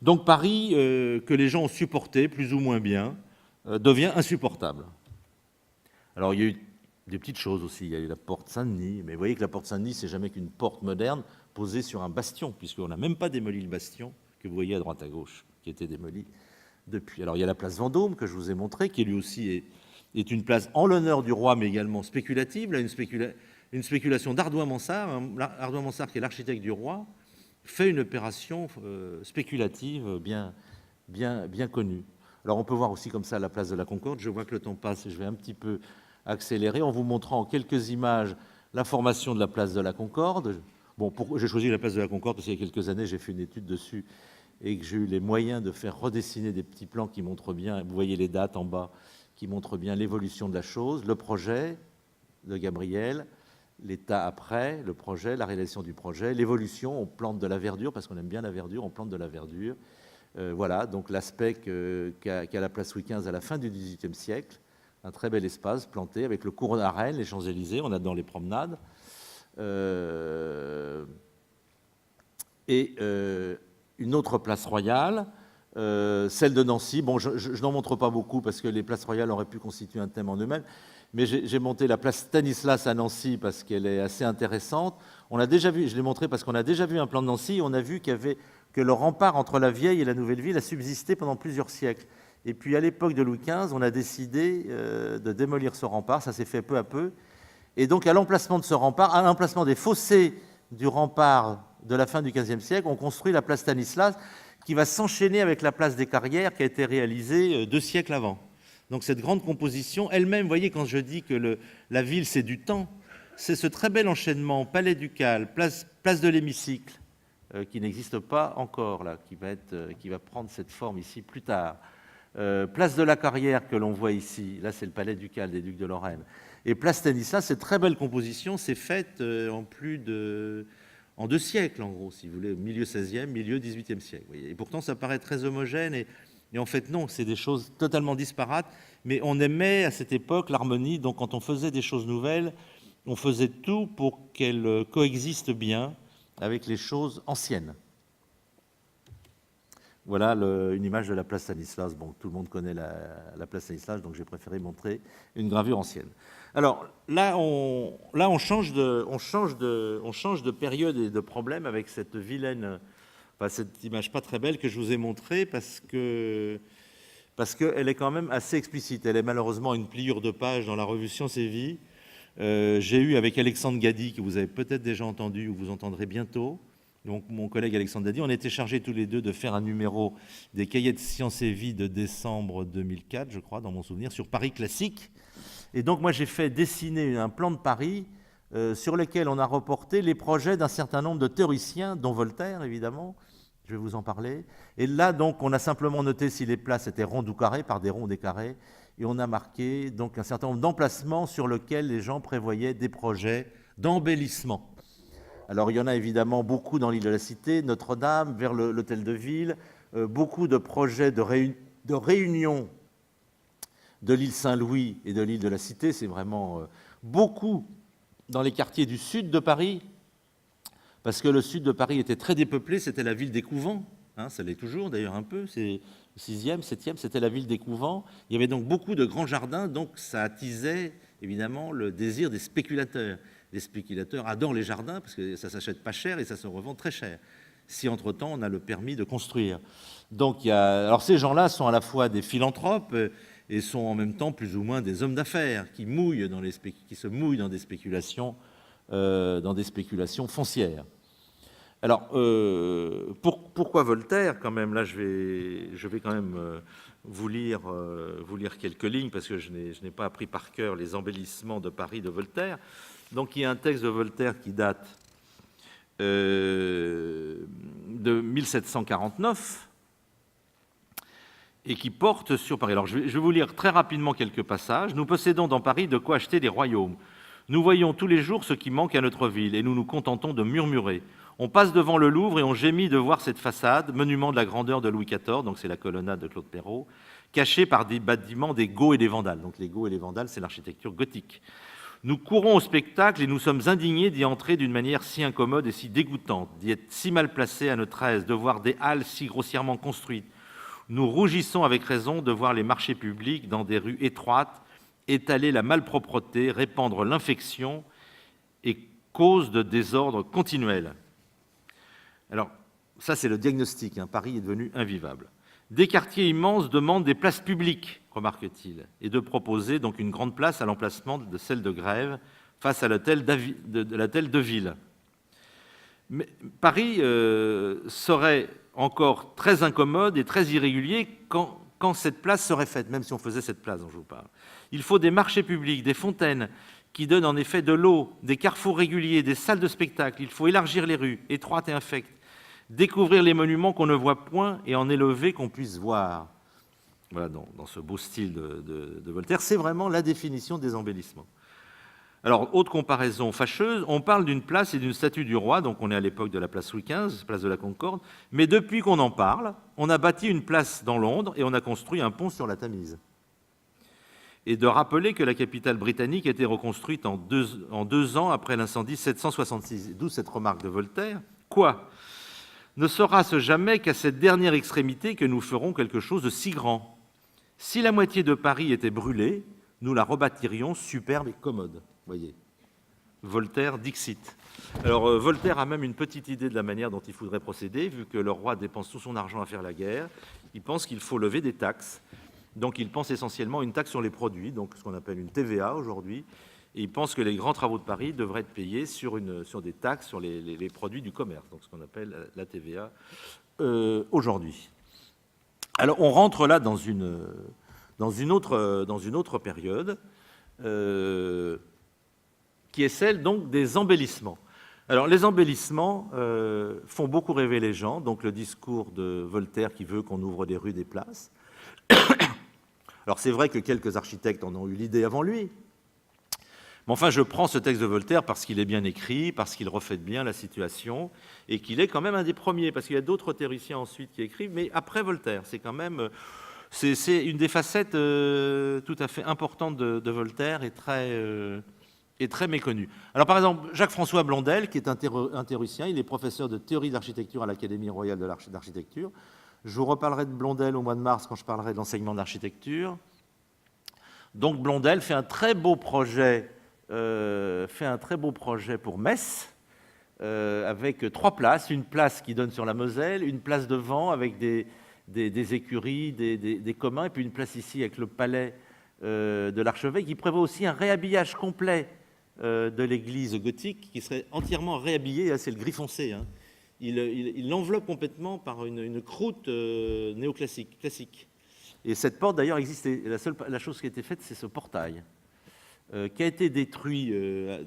A: Donc Paris, que les gens ont supporté plus ou moins bien, devient insupportable. Alors il y a eu des petites choses aussi, il y a eu la porte Saint-Denis, mais vous voyez que la porte Saint-Denis, c'est jamais qu'une porte moderne posée sur un bastion, puisqu'on n'a même pas démoli le bastion que vous voyez à droite à gauche, qui était démoli depuis. Alors il y a la place Vendôme, que je vous ai montré, qui lui aussi est une place en l'honneur du roi, mais également spéculative. Là, une spéculation d'Ardouin-Mansart, Ardouin-Mansart qui est l'architecte du roi, fait une opération spéculative bien connue. Alors on peut voir aussi comme ça la place de la Concorde. Je vois que le temps passe et je vais un petit peu accélérer en vous montrant en quelques images la formation de la place de la Concorde. Bon, j'ai choisi la place de la Concorde parce qu'il y a quelques années, j'ai fait une étude dessus et que j'ai eu les moyens de faire redessiner des petits plans qui montrent bien, vous voyez les dates en bas, qui montrent bien l'évolution de la chose, le projet de Gabriel, l'état après, le projet, la réalisation du projet, l'évolution, on plante de la verdure, parce qu'on aime bien la verdure, on plante de la verdure. Voilà, donc l'aspect qu'a la place Louis XV à la fin du XVIIIe siècle, un très bel espace planté avec le cours d'Arène, les Champs-Élysées, on adore les promenades. Une autre place royale, celle de Nancy. Bon, je n'en montre pas beaucoup parce que les places royales auraient pu constituer un thème en eux-mêmes, mais j'ai monté la place Stanislas à Nancy parce qu'elle est assez intéressante. On a déjà vu, je l'ai montré parce qu'on a déjà vu un plan de Nancy, on a vu que le rempart entre la vieille et la nouvelle ville a subsisté pendant plusieurs siècles. Et puis à l'époque de Louis XV, on a décidé de démolir ce rempart, ça s'est fait peu à peu. Et donc à l'emplacement de ce rempart, à l'emplacement des fossés du rempart de la fin du XVe siècle, on construit la place Stanislas qui va s'enchaîner avec la place des Carrières qui a été réalisée 2 siècles avant. Donc cette grande composition, elle-même, vous voyez, quand je dis que la ville c'est du temps, c'est ce très bel enchaînement, palais ducal, place de l'hémicycle, qui n'existe pas encore, là, qui va prendre cette forme ici plus tard. Place de la Carrière que l'on voit ici, là c'est le palais ducal des ducs de Lorraine. Et place Stanislas, cette très belle composition, c'est faite en 2 siècles, en gros, si vous voulez, milieu 16e, milieu 18e siècle. Vous voyez. Et pourtant, ça paraît très homogène, et en fait, non, c'est des choses totalement disparates, mais on aimait à cette époque l'harmonie, donc quand on faisait des choses nouvelles, on faisait tout pour qu'elles coexistent bien avec les choses anciennes. Voilà une image de la place Stanislas. Bon, tout le monde connaît la place Stanislas, donc j'ai préféré montrer une gravure ancienne. Alors là, on change de période et de problème avec cette vilaine, enfin, cette image pas très belle que je vous ai montrée parce qu'elle est quand même assez explicite. Elle est malheureusement une pliure de page dans la revue Science et Vie. J'ai eu avec Alexandre Gady, que vous avez peut-être déjà entendu ou vous entendrez bientôt. Donc mon collègue Alexandre Gady, on était chargés tous les deux de faire un numéro des cahiers de Science et Vie de décembre 2004, je crois, dans mon souvenir, sur Paris classique. Et donc moi j'ai fait dessiner un plan de Paris sur lequel on a reporté les projets d'un certain nombre de théoriciens, dont Voltaire évidemment, je vais vous en parler. Et là donc on a simplement noté si les places étaient rondes ou carrées, par des ronds ou des carrés, et on a marqué donc un certain nombre d'emplacements sur lesquels les gens prévoyaient des projets d'embellissement. Alors il y en a évidemment beaucoup dans l'île de la Cité, Notre-Dame, vers l'hôtel de ville, beaucoup de projets de réunion de l'île Saint-Louis et de l'île de la Cité, c'est vraiment beaucoup dans les quartiers du sud de Paris, parce que le sud de Paris était très dépeuplé, c'était la ville des couvents, hein, ça l'est toujours d'ailleurs un peu, c'est le 6e, 7e, c'était la ville des couvents. Il y avait donc beaucoup de grands jardins, donc ça attisait évidemment le désir des spéculateurs. Les spéculateurs adorent les jardins parce que ça s'achète pas cher et ça se revend très cher, si entre-temps on a le permis de construire. Donc alors ces gens-là sont à la fois des philanthropes et sont en même temps plus ou moins des hommes d'affaires qui se mouillent dans des spéculations foncières. Alors, pourquoi Voltaire quand même? Là, je vais quand même vous lire quelques lignes parce que je n'ai pas appris par cœur les embellissements de Paris de Voltaire. Donc, il y a un texte de Voltaire qui date de 1749 et qui porte sur Paris. Alors, je vais vous lire très rapidement quelques passages. « Nous possédons dans Paris de quoi acheter des royaumes. Nous voyons tous les jours ce qui manque à notre ville et nous nous contentons de murmurer. On passe devant le Louvre et on gémit de voir cette façade, monument de la grandeur de Louis XIV, donc c'est la colonnade de Claude Perrault, cachés par des bâtiments des Goths et des Vandales. Donc les Goths et les Vandales, c'est l'architecture gothique. Nous courons au spectacle et nous sommes indignés d'y entrer d'une manière si incommode et si dégoûtante, d'y être si mal placés à notre aise, de voir des halles si grossièrement construites. Nous rougissons avec raison de voir les marchés publics dans des rues étroites étaler la malpropreté, répandre l'infection et cause de désordre continuel. Alors, ça c'est le diagnostic, hein. Paris est devenu invivable. Des quartiers immenses demandent des places publiques, remarque-t-il, et de proposer donc une grande place à l'emplacement de celle de Grève face à l'hôtel de ville. Mais Paris serait encore très incommode et très irrégulier quand cette place serait faite, même si on faisait cette place dont je vous parle. Il faut des marchés publics, des fontaines qui donnent en effet de l'eau, des carrefours réguliers, des salles de spectacle. Il faut élargir les rues, étroites et infectes, découvrir les monuments qu'on ne voit point et en élever qu'on puisse voir. Voilà, dans ce beau style de Voltaire, c'est vraiment la définition des embellissements. Alors, autre comparaison fâcheuse, on parle d'une place et d'une statue du roi, donc on est à l'époque de la place Louis XV, place de la Concorde, mais depuis qu'on en parle, on a bâti une place dans Londres et on a construit un pont sur la Tamise. Et de rappeler que la capitale britannique a été reconstruite en deux ans après l'incendie 766. D'où cette remarque de Voltaire. Quoi ? Ne sera-ce jamais qu'à cette dernière extrémité que nous ferons quelque chose de si grand ? Si la moitié de Paris était brûlée, nous la rebâtirions superbe et commode. Voyez, Voltaire dixit. Alors Voltaire a même une petite idée de la manière dont il faudrait procéder, vu que le roi dépense tout son argent à faire la guerre. Il pense qu'il faut lever des taxes. Donc il pense essentiellement à une taxe sur les produits, donc ce qu'on appelle une TVA aujourd'hui. Et il pense que les grands travaux de Paris devraient être payés sur des taxes sur les produits du commerce, donc ce qu'on appelle la TVA aujourd'hui. Alors on rentre là dans une autre période, qui est celle donc des embellissements. Alors les embellissements font beaucoup rêver les gens, donc le discours de Voltaire qui veut qu'on ouvre des rues, des places. Alors c'est vrai que quelques architectes en ont eu l'idée avant lui, mais enfin je prends ce texte de Voltaire parce qu'il est bien écrit, parce qu'il reflète bien la situation, et qu'il est quand même un des premiers, parce qu'il y a d'autres théoriciens ensuite qui écrivent, mais après Voltaire, c'est quand même... C'est une des facettes tout à fait importantes de Voltaire et très méconnue. Alors par exemple, Jacques-François Blondel, qui est un théoricien, il est professeur de théorie de l'architecture à l'Académie royale d'architecture. Je vous reparlerai de Blondel au mois de mars quand je parlerai de l'enseignement de l'architecture. Donc Blondel fait un très beau projet, pour Metz, avec 3 places, une place qui donne sur la Moselle, une place devant avec des écuries, des communs, et puis une place ici avec le palais de l'archevêque. Il prévoit aussi un réhabillage complet de l'église gothique qui serait entièrement réhabillée. Là, c'est le gris foncé. Hein. Il l'enveloppe complètement par une croûte néoclassique, classique. Et cette porte, d'ailleurs, existait. La chose qui a été faite, c'est ce portail, qui a été détruit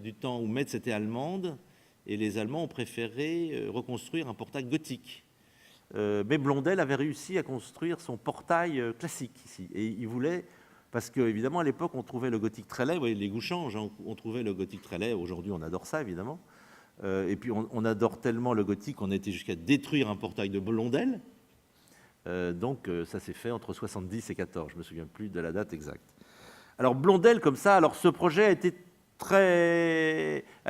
A: du temps où Metz était allemande, et les Allemands ont préféré reconstruire un portail gothique. Mais Blondel avait réussi à construire son portail classique ici. Et il voulait, parce qu'évidemment, à l'époque, on trouvait le gothique très laid, vous voyez, les goûts changent, hein, on trouvait le gothique très laid, aujourd'hui on adore ça, évidemment. Et puis on adore tellement le gothique qu'on a été jusqu'à détruire un portail de Blondel. Donc ça s'est fait entre 70 et 14, je ne me souviens plus de la date exacte. Alors Blondel, comme ça, alors ce projet a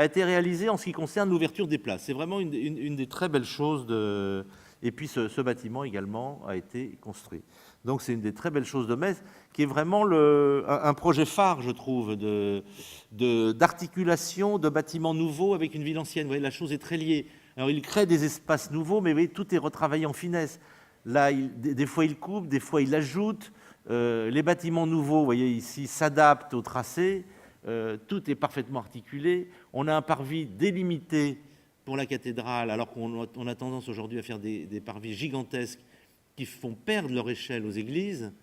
A: été réalisé en ce qui concerne l'ouverture des places. C'est vraiment une des très belles choses de... Et puis ce bâtiment également a été construit. Donc c'est une des très belles choses de Metz, qui est vraiment un projet phare, je trouve, d'articulation de bâtiments nouveaux avec une ville ancienne. Vous voyez, la chose est très liée. Alors il crée des espaces nouveaux, mais vous voyez, tout est retravaillé en finesse. Là, des fois il coupe, des fois il ajoute. Les bâtiments nouveaux, vous voyez ici, s'adaptent au tracé. Tout est parfaitement articulé. On a un parvis délimité pour la cathédrale, alors qu'on a tendance aujourd'hui à faire des parvis gigantesques qui font perdre leur échelle aux églises.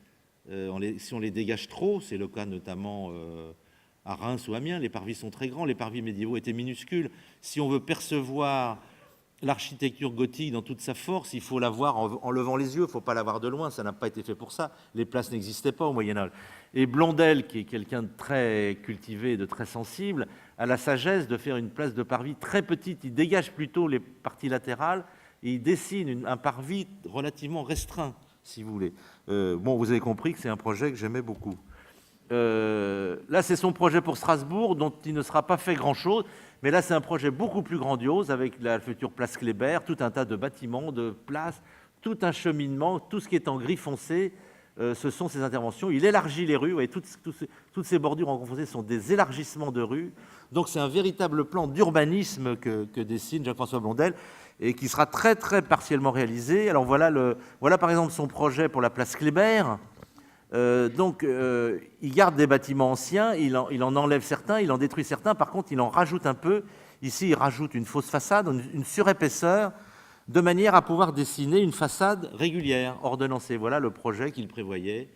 A: Si on les dégage trop, c'est le cas notamment à Reims ou Amiens, les parvis sont très grands, les parvis médiévaux étaient minuscules. Si on veut percevoir l'architecture gothique dans toute sa force, il faut la voir en levant les yeux, il ne faut pas la voir de loin, ça n'a pas été fait pour ça. Les places n'existaient pas au Moyen-Âge. Et Blondel, qui est quelqu'un de très cultivé, de très sensible, a la sagesse de faire une place de parvis très petite. Il dégage plutôt les parties latérales et il dessine un parvis relativement restreint. si vous voulez. Bon, vous avez compris que c'est un projet que j'aimais beaucoup. Là, c'est son projet pour Strasbourg, dont il ne sera pas fait grand-chose, mais là, c'est un projet beaucoup plus grandiose, avec la future place Kléber, tout un tas de bâtiments, de places, tout un cheminement, tout ce qui est en gris foncé, ce sont ses interventions. Il élargit les rues, vous voyez, toutes ces bordures en gris foncé sont des élargissements de rues, donc c'est un véritable plan d'urbanisme que dessine Jacques-François Blondel, et qui sera très, très partiellement réalisé. Alors voilà par exemple son projet pour la place Kléber. Il garde des bâtiments anciens, il en enlève certains, il en détruit certains, par contre il en rajoute un peu. Ici il rajoute une fausse façade, une surépaisseur, de manière à pouvoir dessiner une façade régulière, ordonnancée. Voilà le projet qu'il prévoyait,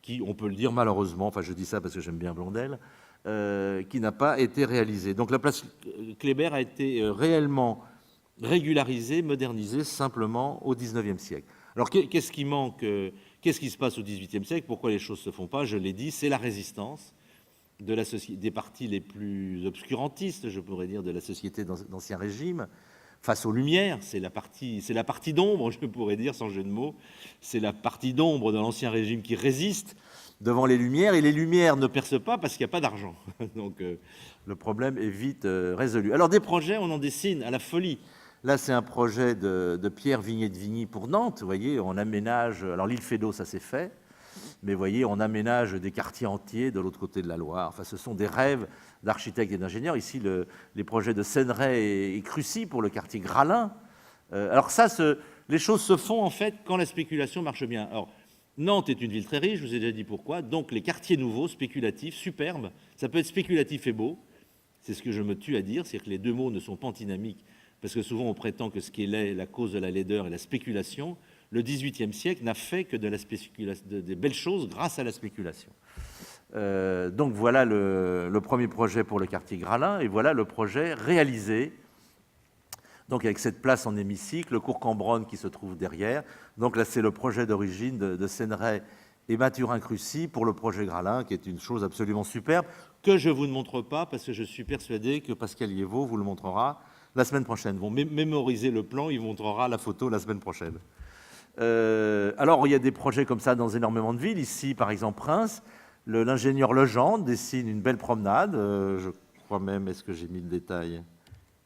A: qui, on peut le dire malheureusement, enfin je dis ça parce que j'aime bien Blondel, qui n'a pas été réalisé. Donc la place Kléber a été réellement régularisée, modernisée simplement au XIXe siècle. Alors qu'est-ce qui manque? Qu'est-ce qui se passe au XVIIIe siècle? Pourquoi les choses ne se font pas? Je l'ai dit, c'est la résistance des partis les plus obscurantistes, je pourrais dire, de la société d'Ancien Régime, face aux Lumières. C'est la partie d'ombre, je pourrais dire, sans jeu de mots. C'est la partie d'ombre de l'Ancien Régime qui résiste devant les Lumières, et les Lumières ne percent pas parce qu'il n'y a pas d'argent. Donc le problème est vite résolu. Alors des projets, on en dessine à la folie. Là, c'est un projet de Pierre Vignet de Vigny pour Nantes. Vous voyez, on aménage. Alors, l'île Feydeau, ça s'est fait. Mais vous voyez, on aménage des quartiers entiers de l'autre côté de la Loire. Enfin, ce sont des rêves d'architectes et d'ingénieurs. Ici, les projets de Senneray et Crucy pour le quartier Gralin. Alors, les choses se font, en fait, quand la spéculation marche bien. Alors, Nantes est une ville très riche, je vous ai déjà dit pourquoi. Donc, les quartiers nouveaux, spéculatifs, superbes, ça peut être spéculatif et beau. C'est ce que je me tue à dire, c'est-à-dire que les deux mots ne sont pas antinomiques. Parce que souvent on prétend que ce qui est laid, la cause de la laideur est la spéculation. Le XVIIIe siècle n'a fait que des belles choses grâce à la spéculation. Donc voilà le premier projet pour le quartier Gralin, et voilà le projet réalisé. Donc avec cette place en hémicycle, le cours Cambronne qui se trouve derrière. Donc là c'est le projet d'origine de Senneray et Mathurin-Crucy pour le projet Gralin, qui est une chose absolument superbe, que je ne vous montre pas parce que je suis persuadé que Pascal Liévaux vous le montrera la semaine prochaine. Vont mémoriser le plan, il montrera la photo la semaine prochaine. Alors, il y a des projets comme ça dans énormément de villes. Ici, par exemple, Reims, l'ingénieur Legendre dessine une belle promenade. Je crois même, est-ce que j'ai mis le détail?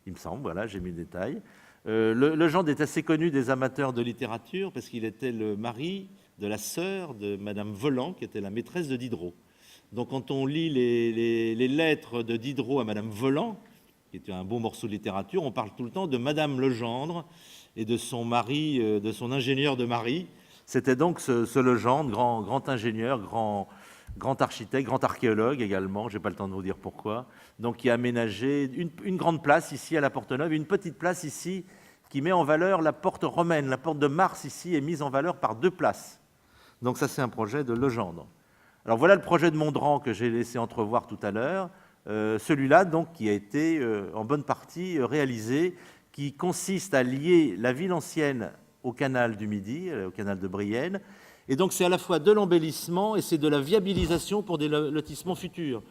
A: Il me semble, voilà, j'ai mis le détail. Legendre est assez connu des amateurs de littérature parce qu'il était le mari de la sœur de Madame Voland, qui était la maîtresse de Diderot. Donc, quand on lit les lettres de Diderot à Madame Voland, qui était un beau morceau de littérature, on parle tout le temps de Madame Legendre et de son mari, de son ingénieur de mari. C'était donc ce Legendre, grand ingénieur, grand architecte, grand archéologue également, je n'ai pas le temps de vous dire pourquoi, donc qui a aménagé une grande place ici à la Porte-Neuve, et une petite place ici qui met en valeur la porte romaine. La porte de Mars ici est mise en valeur par 2 places. Donc ça, c'est un projet de Legendre. Alors voilà le projet de Mondran que j'ai laissé entrevoir tout à l'heure. Celui-là, donc, qui a été en bonne partie réalisé, qui consiste à lier la ville ancienne au canal du Midi, au canal de Brienne. Et donc, c'est à la fois de l'embellissement et c'est de la viabilisation pour des lotissements futurs.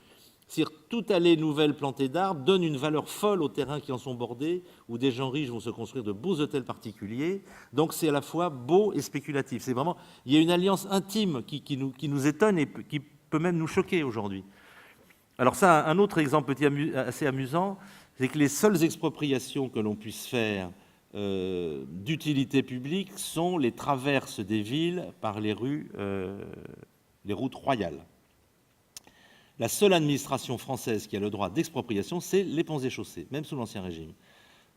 A: C'est-à-dire, toute allée nouvelle plantée d'arbres donne une valeur folle aux terrains qui en sont bordés, où des gens riches vont se construire de beaux hôtels particuliers. Donc, c'est à la fois beau et spéculatif. C'est vraiment, il y a une alliance intime qui nous étonne et qui peut même nous choquer aujourd'hui. Alors ça, un autre exemple assez amusant, c'est que les seules expropriations que l'on puisse faire d'utilité publique sont les traverses des villes par les routes royales. La seule administration française qui a le droit d'expropriation, c'est les ponts et chaussées, même sous l'Ancien Régime.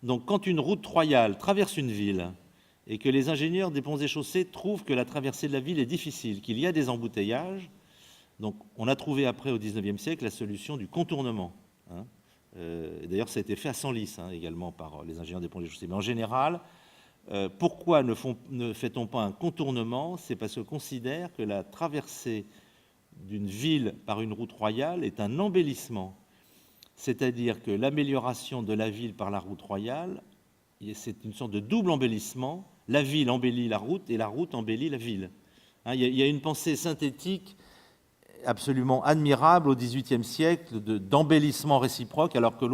A: Donc quand une route royale traverse une ville et que les ingénieurs des ponts et chaussées trouvent que la traversée de la ville est difficile, qu'il y a des embouteillages, donc, on a trouvé après, au XIXe siècle, la solution du contournement. D'ailleurs, ça a été fait à Senlis également par les ingénieurs des ponts et chaussées. Mais en général, pourquoi ne fait-on pas un contournement? C'est parce qu'on considère que la traversée d'une ville par une route royale est un embellissement. C'est-à-dire que l'amélioration de la ville par la route royale, c'est une sorte de double embellissement. La ville embellit la route et la route embellit la ville. Il y a une pensée synthétique absolument admirable au XVIIIe siècle d'embellissement réciproque, alors que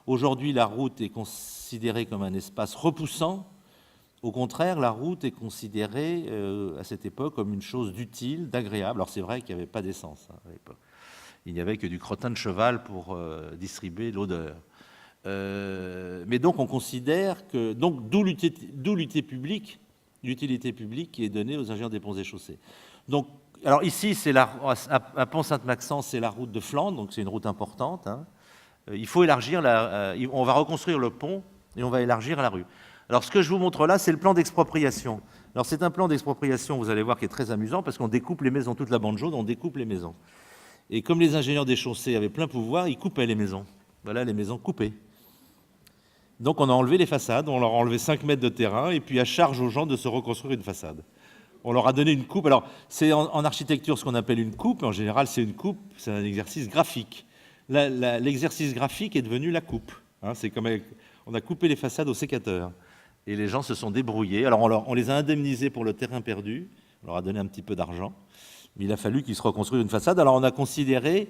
A: aujourd'hui la route est considérée comme un espace repoussant, Au contraire, la route est considérée à cette époque comme une chose d'utile, d'agréable. Alors c'est vrai qu'il n'y avait pas d'essence à l'époque. Il n'y avait que du crottin de cheval pour distribuer l'odeur. Mais donc on considère que... Donc d'où l'utilité publique qui est donnée aux ingénieurs des ponts et chaussées. Donc, alors ici, c'est à Pont-Sainte-Maxence, c'est la route de Flandre, donc c'est une route importante. Hein. Il faut élargir, on va reconstruire le pont et on va élargir la rue. Alors ce que je vous montre là, c'est le plan d'expropriation. Alors c'est un plan d'expropriation, vous allez voir, qui est très amusant parce qu'on découpe les maisons, toute la bande jaune, on découpe les maisons. Et comme les ingénieurs des chaussées avaient plein pouvoir, ils coupaient les maisons. Voilà les maisons coupées. Donc on a enlevé les façades, on leur a enlevé 5 mètres de terrain et puis à charge aux gens de se reconstruire une façade. On leur a donné une coupe. Alors c'est en architecture ce qu'on appelle une coupe. En général, c'est une coupe, c'est un exercice graphique. L'exercice graphique est devenu la coupe. Hein, c'est comme on a coupé les façades au sécateur. Et les gens se sont débrouillés. Alors on les a indemnisés pour le terrain perdu. On leur a donné un petit peu d'argent. Mais il a fallu qu'ils se reconstruisent une façade. Alors on a considéré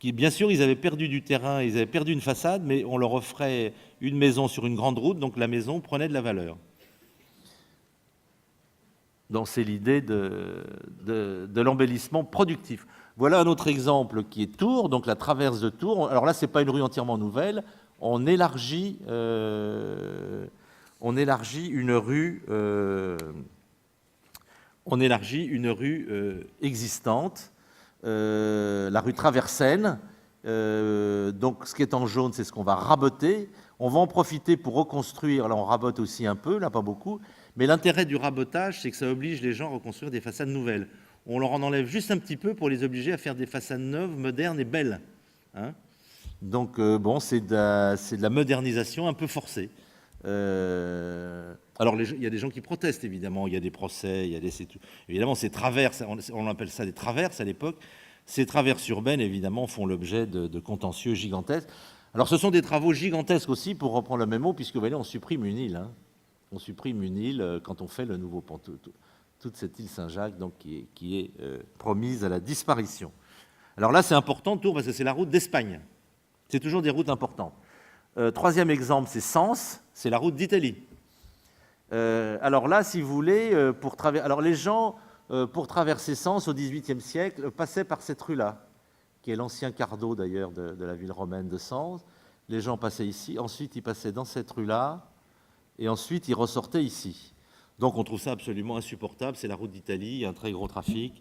A: que, bien sûr, ils avaient perdu du terrain, ils avaient perdu une façade, mais on leur offrait une maison sur une grande route, donc la maison prenait de la valeur. Donc c'est l'idée de l'embellissement productif. Voilà un autre exemple qui est Tours, donc la traverse de Tours. Alors là, ce n'est pas une rue entièrement nouvelle. On élargit une rue existante, la rue Traversenne. Donc ce qui est en jaune, c'est ce qu'on va raboter. On va en profiter pour reconstruire. Là, on rabote aussi un peu, là, pas beaucoup. Mais l'intérêt du rabotage, c'est que ça oblige les gens à reconstruire des façades nouvelles. On leur en enlève juste un petit peu pour les obliger à faire des façades neuves, modernes et belles. Hein. Donc, bon, c'est de la modernisation un peu forcée. Alors, il y a des gens qui protestent, évidemment. Il y a des procès, évidemment, ces traverses, on appelle ça des traverses à l'époque. Ces traverses urbaines, évidemment, font l'objet de contentieux gigantesques. Alors, ce sont des travaux gigantesques aussi, pour reprendre le même mot, puisque, vous voyez, on supprime une île. Hein. On supprime une île quand on fait le nouveau pont. Toute cette île Saint-Jacques, donc, qui est promise à la disparition. Alors là, c'est important, Tours, parce que c'est la route d'Espagne. C'est toujours des routes importantes. Troisième exemple, c'est Sens, c'est la route d'Italie. Alors là, si vous voulez, alors les gens, pour traverser Sens au XVIIIe siècle, passaient par cette rue-là, qui est l'ancien cardo d'ailleurs de la ville romaine de Sens. Les gens passaient ici, ensuite ils passaient dans cette rue-là, et ensuite ils ressortaient ici. Donc on trouve ça absolument insupportable, c'est la route d'Italie, il y a un très gros trafic.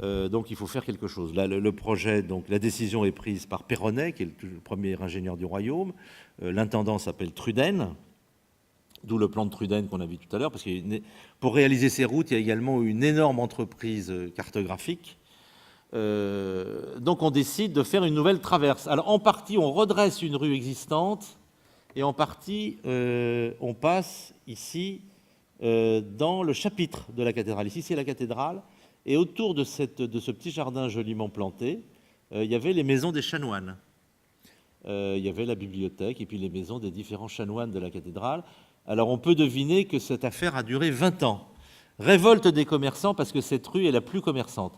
A: Donc il faut faire quelque chose. Là, le projet, donc la décision est prise par Perronnet, qui est le premier ingénieur du royaume. L'intendant s'appelle Truden, d'où le plan de Truden qu'on a vu tout à l'heure, parce que pour réaliser ces routes, il y a également une énorme entreprise cartographique. Donc on décide de faire une nouvelle traverse. Alors en partie, on redresse une rue existante, et en partie, on passe ici dans le chapitre de la cathédrale. Ici, c'est la cathédrale. Et autour de ce petit jardin joliment planté, il y avait les maisons des chanoines. Il y avait la bibliothèque et puis les maisons des différents chanoines de la cathédrale. Alors on peut deviner que cette affaire a duré 20 ans. Révolte des commerçants parce que cette rue est la plus commerçante.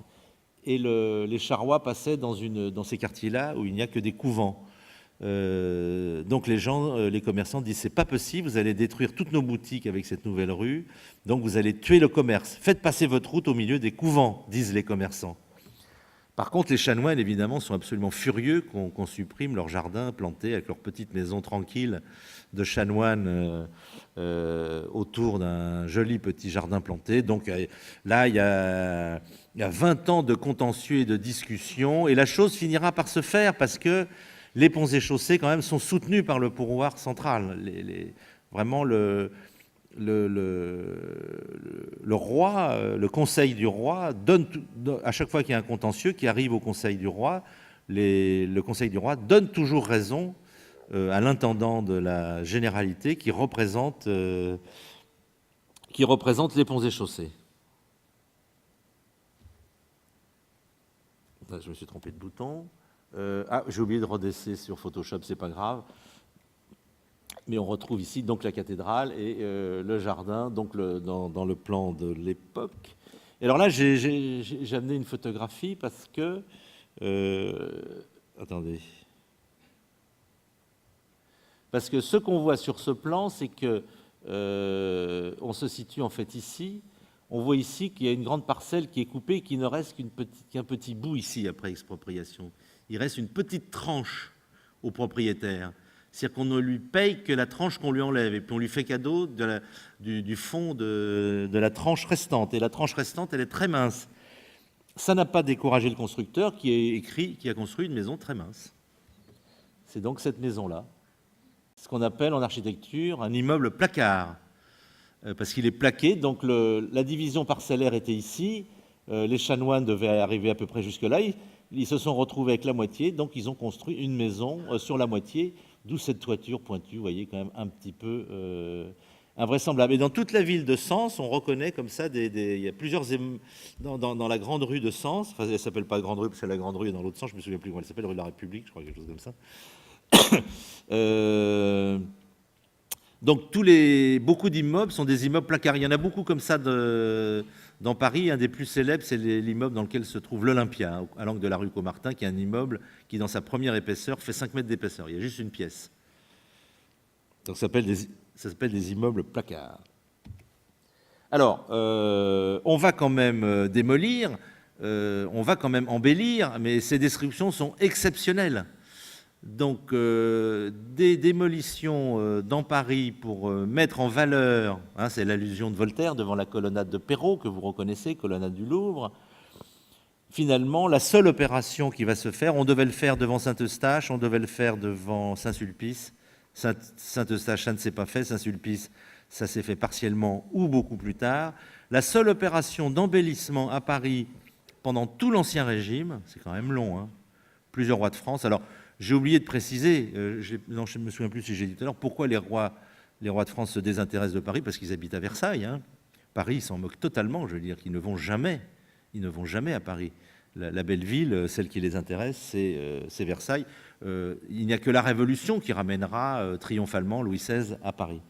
A: Et les Charrois passaient dans ces quartiers-là où il n'y a que des couvents. Donc les commerçants disent c'est pas possible, vous allez détruire toutes nos boutiques avec cette nouvelle rue, donc vous allez tuer le commerce. Faites passer votre route au milieu des couvents, disent les commerçants. Par contre, les chanoines, évidemment, sont absolument furieux qu'on supprime leur jardin planté avec leurs petites maisons tranquilles de chanoines autour d'un joli petit jardin planté. Donc là, il y a 20 ans de contentieux et de discussions, et la chose finira par se faire parce que les ponts et chaussées, quand même, sont soutenus par le pouvoir central. Vraiment, le roi, le conseil du roi, donne, à chaque fois qu'il y a un contentieux qui arrive au conseil du roi, le conseil du roi donne toujours raison à l'intendant de la généralité qui représente les ponts et chaussées. Je me suis trompé de bouton. J'ai oublié de redescendre sur Photoshop, c'est pas grave. Mais on retrouve ici donc la cathédrale et le jardin, donc dans le plan de l'époque. Et alors là, j'ai amené une photographie parce que attendez. Parce que ce qu'on voit sur ce plan, c'est que on se situe en fait ici. On voit ici qu'il y a une grande parcelle qui est coupée et qu'il ne reste qu'un petit bout ici après expropriation. Il reste une petite tranche au propriétaire. C'est-à-dire qu'on ne lui paye que la tranche qu'on lui enlève et puis on lui fait cadeau du fond de la tranche restante. Et la tranche restante, elle est très mince. Ça n'a pas découragé le constructeur qui a construit une maison très mince. C'est donc cette maison-là, ce qu'on appelle en architecture un immeuble placard, parce qu'il est plaqué. Donc la division parcellaire était ici, les chanoines devaient arriver à peu près jusque-là, ils se sont retrouvés avec la moitié, donc ils ont construit une maison sur la moitié, d'où cette toiture pointue, vous voyez, quand même un petit peu invraisemblable. Et dans toute la ville de Sens, on reconnaît comme ça, il y a plusieurs, dans la grande rue de Sens, enfin elle ne s'appelle pas grande rue, parce que la grande rue est dans l'autre sens, je ne me souviens plus comment elle s'appelle, rue de la République, je crois, quelque chose comme ça. Donc beaucoup d'immeubles sont des immeubles placards. Il y en a beaucoup comme ça dans Paris. Un des plus célèbres, c'est l'immeuble dans lequel se trouve l'Olympia, à l'angle de la rue Caumartin, qui est un immeuble qui, dans sa première épaisseur, fait 5 mètres d'épaisseur. Il y a juste une pièce. Donc ça s'appelle des immeubles placards. Alors, on va quand même démolir, on va quand même embellir, mais ces descriptions sont exceptionnelles. Donc, des démolitions dans Paris pour mettre en valeur, hein, c'est l'allusion de Voltaire devant la colonnade de Perrault, que vous reconnaissez, colonnade du Louvre. Finalement, la seule opération qui va se faire, on devait le faire devant Saint-Eustache, on devait le faire devant Saint-Sulpice. Saint-Eustache, ça ne s'est pas fait. Saint-Sulpice, ça s'est fait partiellement ou beaucoup plus tard. La seule opération d'embellissement à Paris pendant tout l'Ancien Régime, c'est quand même long, hein, plusieurs rois de France. Alors, j'ai oublié de préciser, je ne me souviens plus si j'ai dit tout à l'heure, pourquoi les rois de France se désintéressent de Paris, parce qu'ils habitent à Versailles. Hein. Paris, ils s'en moquent totalement, je veux dire qu'ils ne vont jamais à Paris. La belle ville, celle qui les intéresse, c'est Versailles. Il n'y a que la Révolution qui ramènera triomphalement Louis XVI à Paris.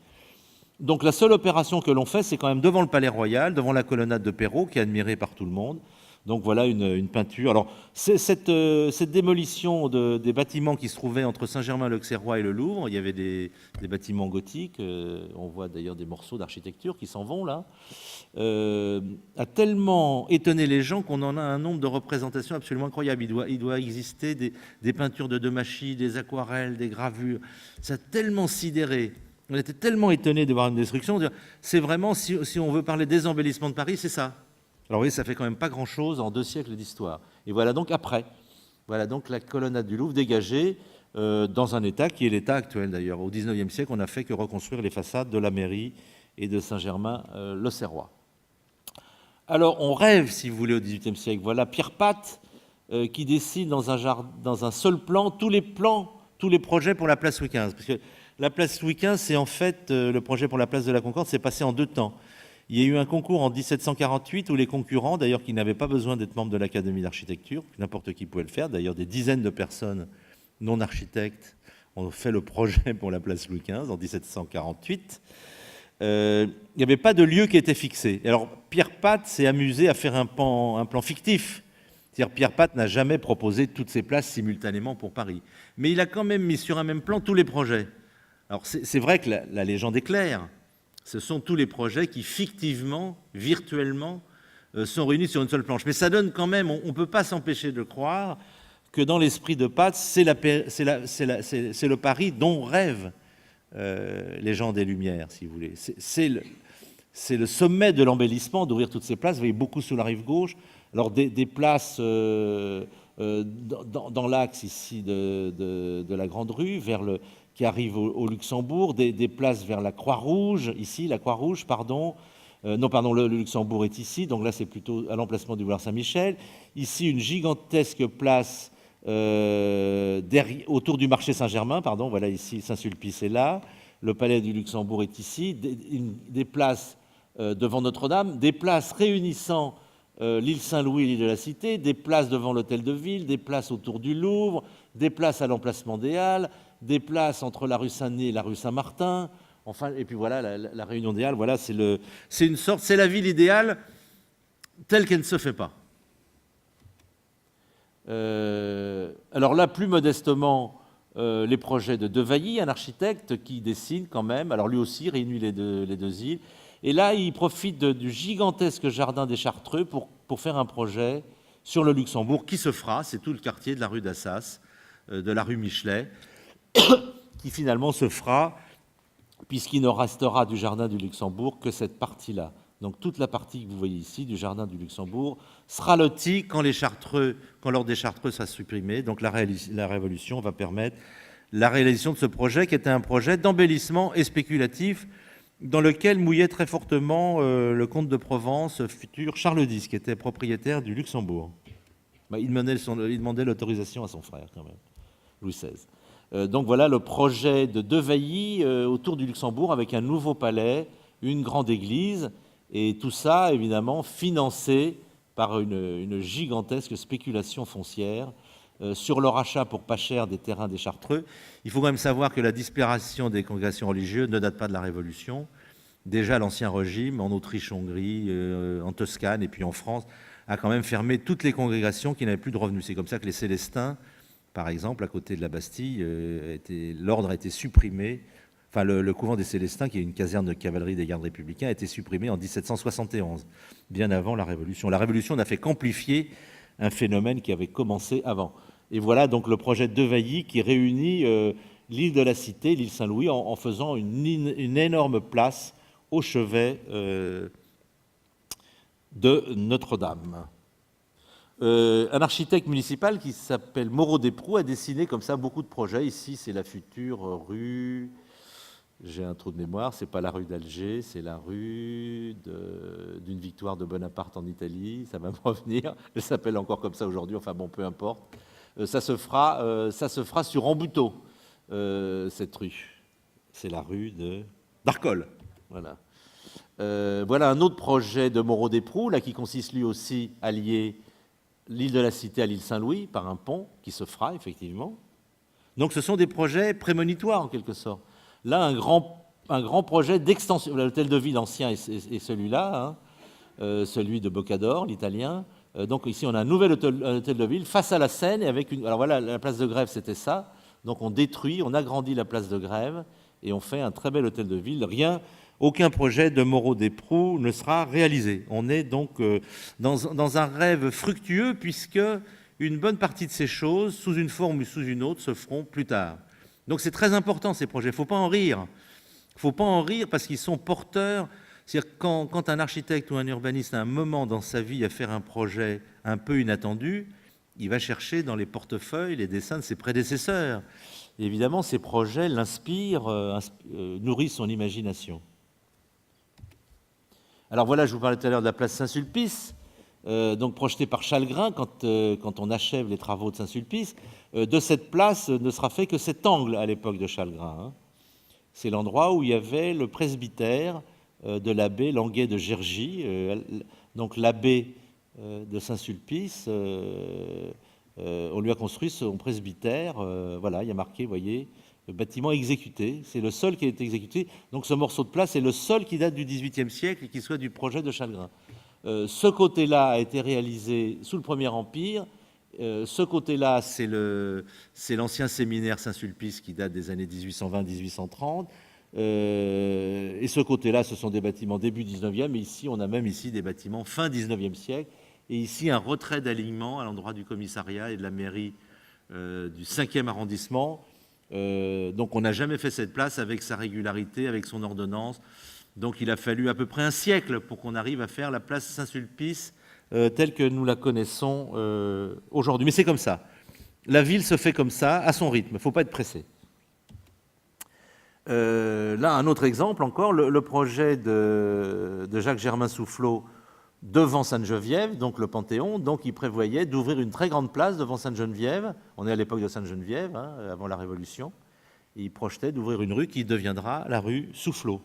A: Donc la seule opération que l'on fait, c'est quand même devant le Palais Royal, devant la colonnade de Perrault, qui est admirée par tout le monde. Donc voilà une peinture. Alors cette démolition des bâtiments qui se trouvaient entre Saint-Germain-l'Auxerrois et le Louvre, il y avait des bâtiments gothiques, on voit d'ailleurs des morceaux d'architecture qui s'en vont là, a tellement étonné les gens qu'on en a un nombre de représentations absolument incroyable. Il doit exister des peintures de Demachy, des aquarelles, des gravures. Ça a tellement sidéré. On était tellement étonnés de voir une destruction. C'est vraiment, si on veut parler des embellissements de Paris, c'est ça. Alors oui, ça fait quand même pas grand-chose en 2 siècles d'histoire. Et voilà donc après. Voilà donc la colonnade du Louvre dégagée dans un état qui est l'état actuel d'ailleurs. Au XIXe siècle, on n'a fait que reconstruire les façades de la mairie et de Saint-Germain-l'Auxerrois. Alors on rêve, si vous voulez, au XVIIIe siècle. Voilà Pierre Pat qui dessine dans un seul plan tous les projets pour la place Louis XV. Parce que la place Louis XV, c'est en fait le projet pour la place de la Concorde, c'est passé en 2 temps. Il y a eu un concours en 1748 où les concurrents, d'ailleurs qui n'avaient pas besoin d'être membres de l'Académie d'architecture, n'importe qui pouvait le faire, d'ailleurs des dizaines de personnes non architectes ont fait le projet pour la place Louis XV en 1748. Il n'y avait pas de lieu qui était fixé. Alors Pierre Pat s'est amusé à faire un plan fictif. C'est-à-dire Pierre Pat n'a jamais proposé toutes ces places simultanément pour Paris. Mais il a quand même mis sur un même plan tous les projets. Alors c'est vrai que la légende est claire. Ce sont tous les projets qui, fictivement, virtuellement, sont réunis sur une seule planche. Mais ça donne quand même, on ne peut pas s'empêcher de croire que dans l'esprit de Pat, c'est le Paris dont rêvent les gens des Lumières, si vous voulez. C'est le sommet de l'embellissement d'ouvrir toutes ces places. Vous voyez beaucoup sous la rive gauche. Alors des places dans l'axe ici de la Grande Rue, qui arrive au Luxembourg, des places vers la Croix-Rouge, ici, la Croix-Rouge, pardon. Le Luxembourg est ici, donc là c'est plutôt à l'emplacement du boulevard Saint-Michel. Ici, une gigantesque place autour du marché Saint-Germain, pardon, voilà ici, Saint-Sulpice est là. Le palais du Luxembourg est ici. Des places devant Notre-Dame, des places réunissant l'île Saint-Louis et l'île de la Cité, des places devant l'hôtel de ville, des places autour du Louvre, des places à l'emplacement des Halles, des places entre la rue Saint-Denis et la rue Saint-Martin, enfin, et puis voilà, la réunion des Halles, voilà, c'est la ville idéale telle qu'elle ne se fait pas. Alors là, plus modestement,
B: les projets de Devailly, un architecte qui dessine quand même, alors lui aussi réunit les deux îles, et là il profite du gigantesque jardin des Chartreux pour faire un projet sur le Luxembourg qui se fera, c'est tout le quartier de la rue d'Assas, de la rue Michelet, qui finalement se fera, puisqu'il ne restera du jardin du Luxembourg que cette partie-là. Donc toute la partie que vous voyez ici du jardin du Luxembourg sera lotie quand l'ordre des Chartreux sera supprimé. Donc la Révolution va permettre la réalisation de ce projet qui était un projet d'embellissement et spéculatif dans lequel mouillait très fortement le comte de Provence, futur Charles X, qui était propriétaire du Luxembourg. Il demandait l'autorisation à son frère quand même, Louis XVI. Donc voilà le projet de Devailly autour du Luxembourg avec un nouveau palais, une grande église, et tout ça évidemment financé par une gigantesque spéculation foncière sur le rachat pour pas cher des terrains des Chartreux. Il faut quand même savoir que la disparition des congrégations religieuses ne date pas de la Révolution. Déjà l'Ancien Régime, en Autriche-Hongrie, en Toscane et puis en France, a quand même fermé toutes les congrégations qui n'avaient plus de revenus. C'est comme ça que les Célestins, par exemple, à côté de la Bastille, l'ordre a été supprimé. Enfin, le couvent des Célestins, qui est une caserne de cavalerie des gardes républicains, a été supprimé en 1771, bien avant la Révolution. La Révolution n'a fait qu'amplifier un phénomène qui avait commencé avant. Et voilà donc le projet de Devailly qui réunit l'île de la Cité, l'île Saint-Louis, en faisant une énorme place au chevet de Notre-Dame. Un architecte municipal qui s'appelle Moreau Desproux a dessiné comme ça beaucoup de projets. Ici, c'est la future rue... J'ai un trou de mémoire, c'est pas la rue d'Alger, c'est la rue d'une victoire de Bonaparte en Italie, ça va me revenir, elle s'appelle encore comme ça aujourd'hui, enfin bon, peu importe. Ça se fera sur Rambuteau, cette rue. C'est la rue d'Arcole. Voilà. Voilà un autre projet de Moreau Desproux, là, qui consiste lui aussi à lier l'île de la Cité à l'île Saint-Louis par un pont qui se fera effectivement. Donc ce sont des projets prémonitoires en quelque sorte. Là, un grand projet d'extension. L'hôtel de ville ancien est celui-là, hein, celui de Boccador, l'italien. Donc ici, on a un nouvel hôtel de ville face à la Seine. Et avec alors voilà, la place de Grève, c'était ça. Donc on détruit, on agrandit la place de Grève et on fait un très bel hôtel de ville. Aucun projet de Moreau Desproux ne sera réalisé. On est donc dans un rêve fructueux puisque une bonne partie de ces choses, sous une forme ou sous une autre, se feront plus tard. Donc c'est très important ces projets, il ne faut pas en rire. Il ne faut pas en rire parce qu'ils sont porteurs. C'est-à-dire quand un architecte ou un urbaniste a un moment dans sa vie à faire un projet un peu inattendu, il va chercher dans les portefeuilles les dessins de ses prédécesseurs. Et évidemment, ces projets l'inspirent, nourrissent son imagination. Alors voilà, je vous parlais tout à l'heure de la place Saint-Sulpice, donc projetée par Chalgrin quand on achève les travaux de Saint-Sulpice. De cette place ne sera fait que cet angle à l'époque de Chalgrin. Hein. C'est l'endroit où il y avait le presbytère de l'abbé Languet de Gergy. Donc l'abbé de Saint-Sulpice, on lui a construit son presbytère. Voilà, il y a marqué, vous voyez, le bâtiment exécuté. C'est le seul qui a été exécuté. Donc ce morceau de place est le seul qui date du XVIIIe siècle et qui soit du projet de Chalgrin. Ce côté-là a été réalisé sous le Premier Empire. Ce côté-là, c'est l'ancien séminaire Saint-Sulpice qui date des années 1820-1830. Et ce côté-là, ce sont des bâtiments début 19e. Et ici, on a même ici des bâtiments fin 19e siècle. Et ici, un retrait d'alignement à l'endroit du commissariat et de la mairie du 5e arrondissement. Donc, on n'a jamais fait cette place avec sa régularité, avec son ordonnance. Donc, il a fallu à peu près un siècle pour qu'on arrive à faire la place Saint-Sulpice telle que nous la connaissons aujourd'hui. Mais c'est comme ça. La ville se fait comme ça, à son rythme. Il ne faut pas être pressé. Là, un autre exemple encore, le projet de Jacques-Germain Soufflot devant Sainte-Geneviève, donc le Panthéon. Donc, il prévoyait d'ouvrir une très grande place devant Sainte-Geneviève. On est à l'époque de Sainte-Geneviève, hein, avant la Révolution. Et il projetait d'ouvrir une rue qui deviendra la rue Soufflot.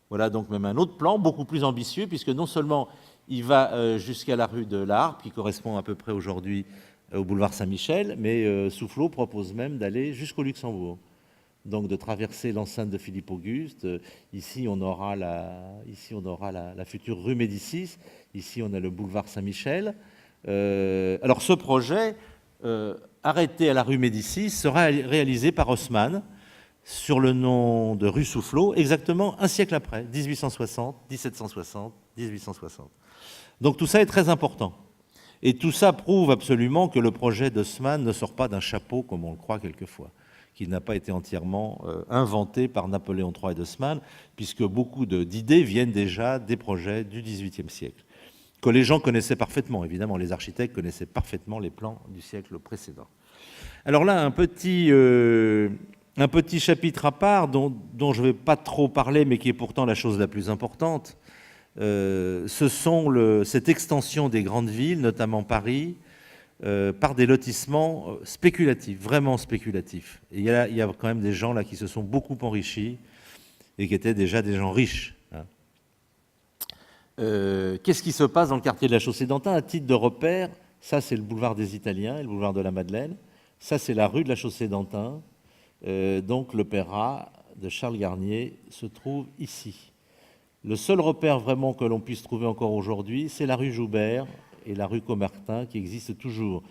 B: Voilà donc même un autre plan, beaucoup plus ambitieux, puisque non seulement il va jusqu'à la rue de la Harpe, qui correspond à peu près aujourd'hui au boulevard Saint-Michel, mais Soufflot propose même d'aller jusqu'au Luxembourg. Donc de traverser l'enceinte de Philippe-Auguste. Ici, on aura la future rue Médicis. Ici, on a le boulevard Saint-Michel. Alors ce projet arrêté à la rue Médicis, sera réalisé par Haussmann sur le nom de rue Soufflot, exactement un siècle après, 1860, 1760, 1860. Donc tout ça est très important. Et tout ça prouve absolument que le projet d'Haussmann ne sort pas d'un chapeau, comme on le croit quelquefois, qu'il n'a pas été entièrement inventé par Napoléon III et d'Haussmann, puisque beaucoup d'idées viennent déjà des projets du XVIIIe siècle, que les gens connaissaient parfaitement. Évidemment, les architectes connaissaient parfaitement les plans du siècle précédent. Alors là, un petit chapitre à part dont je ne vais pas trop parler, mais qui est pourtant la chose la plus importante. Ce sont cette extension des grandes villes, notamment Paris, par des lotissements spéculatifs, vraiment spéculatifs. Et il y a quand même des gens là qui se sont beaucoup enrichis et qui étaient déjà des gens riches. Hein. Qu'est-ce qui se passe dans le quartier de la Chaussée-d'Antin? À titre de repère, ça c'est le boulevard des Italiens et le boulevard de la Madeleine. Ça c'est la rue de la Chaussée-d'Antin. Donc l'opéra de Charles Garnier se trouve ici. Le seul repère vraiment que l'on puisse trouver encore aujourd'hui, c'est la rue Joubert et la rue Caumartin qui existent toujours.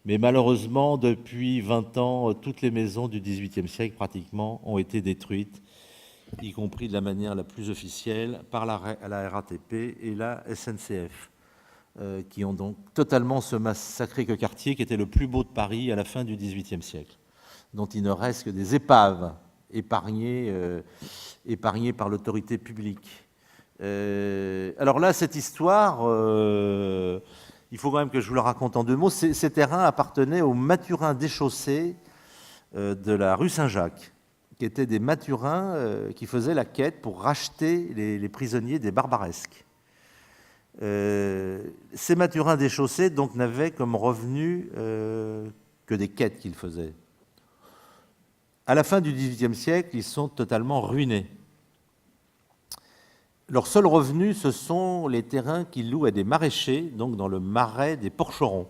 B: Mais malheureusement, depuis 20 ans, toutes les maisons du XVIIIe siècle pratiquement ont été détruites, y compris de la manière la plus officielle par la RATP et la SNCF, qui ont donc totalement ce massacré que quartier qui était le plus beau de Paris à la fin du XVIIIe siècle, dont il ne reste que des épaves épargnées par l'autorité publique. Alors là, cette histoire, il faut quand même que je vous la raconte en 2 mots. Ces terrains appartenaient aux mathurins déchaussés de la rue Saint-Jacques, qui étaient des mathurins qui faisaient la quête pour racheter les prisonniers des Barbaresques. Ces mathurins déchaussés donc n'avaient comme revenu que des quêtes qu'ils faisaient. À la fin du XVIIIe siècle, ils sont totalement ruinés. Leur seul revenu, ce sont les terrains qu'ils louent à des maraîchers, donc dans le marais des Porcherons.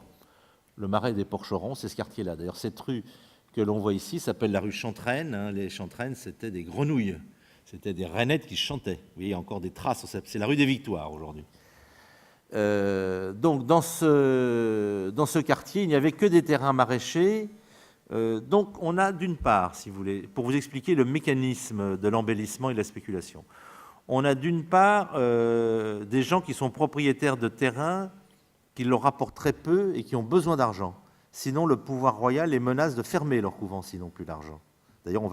B: Le marais des Porcherons, c'est ce quartier-là. D'ailleurs, cette rue que l'on voit ici s'appelle la rue Chantraine. Les chantraines, c'était des grenouilles. C'était des rainettes qui chantaient. Vous voyez, il y a encore des traces. C'est la rue des Victoires aujourd'hui. Donc, dans ce quartier, il n'y avait que des terrains maraîchers. Donc, on a d'une part, si vous voulez, pour vous expliquer le mécanisme de l'embellissement et de la spéculation, on a d'une part des gens qui sont propriétaires de terrains qui leur rapportent très peu et qui ont besoin d'argent. Sinon, le pouvoir royal les menace de fermer leur couvent s'ils n'ont plus d'argent. D'ailleurs, on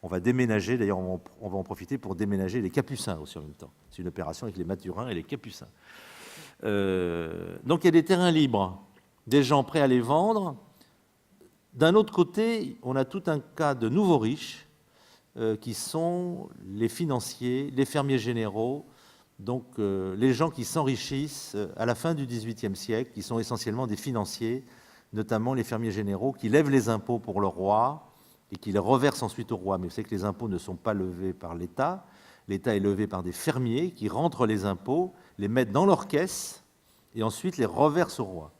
B: va déménager, d'ailleurs on va en profiter pour déménager les Capucins aussi en même temps. C'est une opération avec les Mathurins et les Capucins. Donc il y a des terrains libres, des gens prêts à les vendre. D'un autre côté, on a tout un cas de nouveaux riches qui sont les financiers, les fermiers généraux, donc les gens qui s'enrichissent à la fin du XVIIIe siècle, qui sont essentiellement des financiers, notamment les fermiers généraux, qui lèvent les impôts pour le roi et qui les reversent ensuite au roi. Mais vous savez que les impôts ne sont pas levés par l'État. L'État est levé par des fermiers qui rentrent les impôts, les mettent dans leur caisse et ensuite les reversent au roi.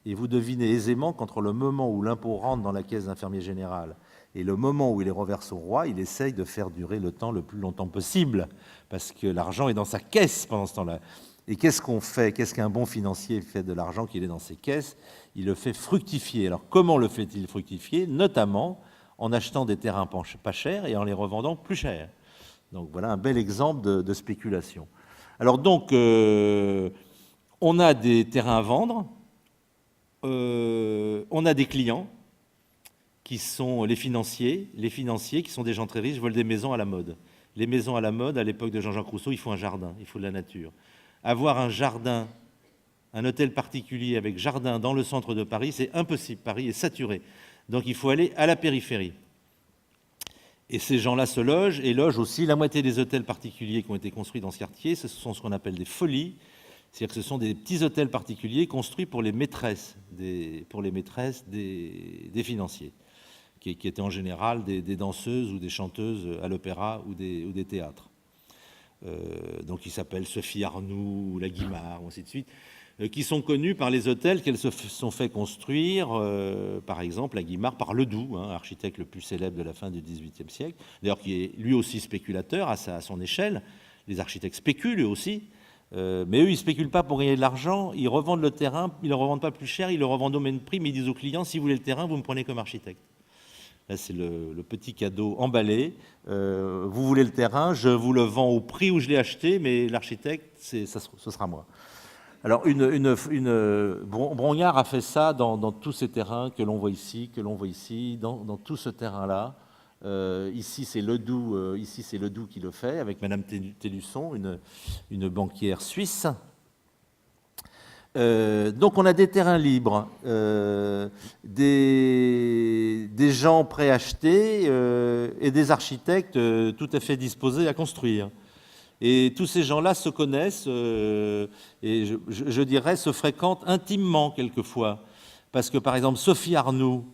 B: Et vous devinez aisément qu'entre le moment où l'impôt rentre dans la caisse d'un fermier général et le moment où il les reverse au roi, il essaye de faire durer le temps le plus longtemps possible, parce que l'argent est dans sa caisse pendant ce temps-là. Et qu'est-ce qu'on fait? Qu'est-ce qu'un bon financier fait de l'argent qu'il est dans ses caisses? Il le fait fructifier. Alors comment le fait-il fructifier? Notamment en achetant des terrains pas chers et en les revendant plus chers. Donc voilà un bel exemple de spéculation. Alors donc, on a des terrains à vendre, on a des clients, qui sont les financiers qui sont des gens très riches, veulent des maisons à la mode. Les maisons à la mode, à l'époque de Jean-Jacques Rousseau, il faut un jardin, il faut de la nature. Avoir un jardin, un hôtel particulier avec jardin dans le centre de Paris, c'est impossible. Paris est saturé. Donc il faut aller à la périphérie. Et ces gens-là se logent et logent aussi la moitié des hôtels particuliers qui ont été construits dans ce quartier. Ce sont ce qu'on appelle des folies. C'est-à-dire que ce sont des petits hôtels particuliers construits pour les maîtresses des financiers, qui étaient en général des danseuses ou des chanteuses à l'opéra ou des théâtres. Donc ils s'appellent Sophie Arnoux ou la Guimard, ou ainsi de suite, qui sont connus par les hôtels qu'elles se sont fait construire, par exemple la Guimard par Ledoux, architecte le plus célèbre de la fin du XVIIIe siècle, d'ailleurs qui est lui aussi spéculateur à son échelle. Les architectes spéculent eux aussi. Mais eux, ils ne spéculent pas pour gagner de l'argent, ils revendent le terrain, ils ne le revendent pas plus cher, ils le revendent au même prix, mais ils disent aux clients, si vous voulez le terrain, vous me prenez comme architecte. Là, c'est le petit cadeau emballé. Vous voulez le terrain, je vous le vends au prix où je l'ai acheté, mais l'architecte, ce sera moi. Alors, Brongniart a fait ça dans tous ces terrains que l'on voit ici, dans tout ce terrain-là. Ici, c'est Ledoux qui le fait, avec Madame Télusson, une banquière suisse. Donc, on a des terrains libres, des gens prêts à acheter et des architectes tout à fait disposés à construire. Et tous ces gens-là se connaissent et je dirais se fréquentent intimement quelquefois. Parce que, par exemple, Sophie Arnoux,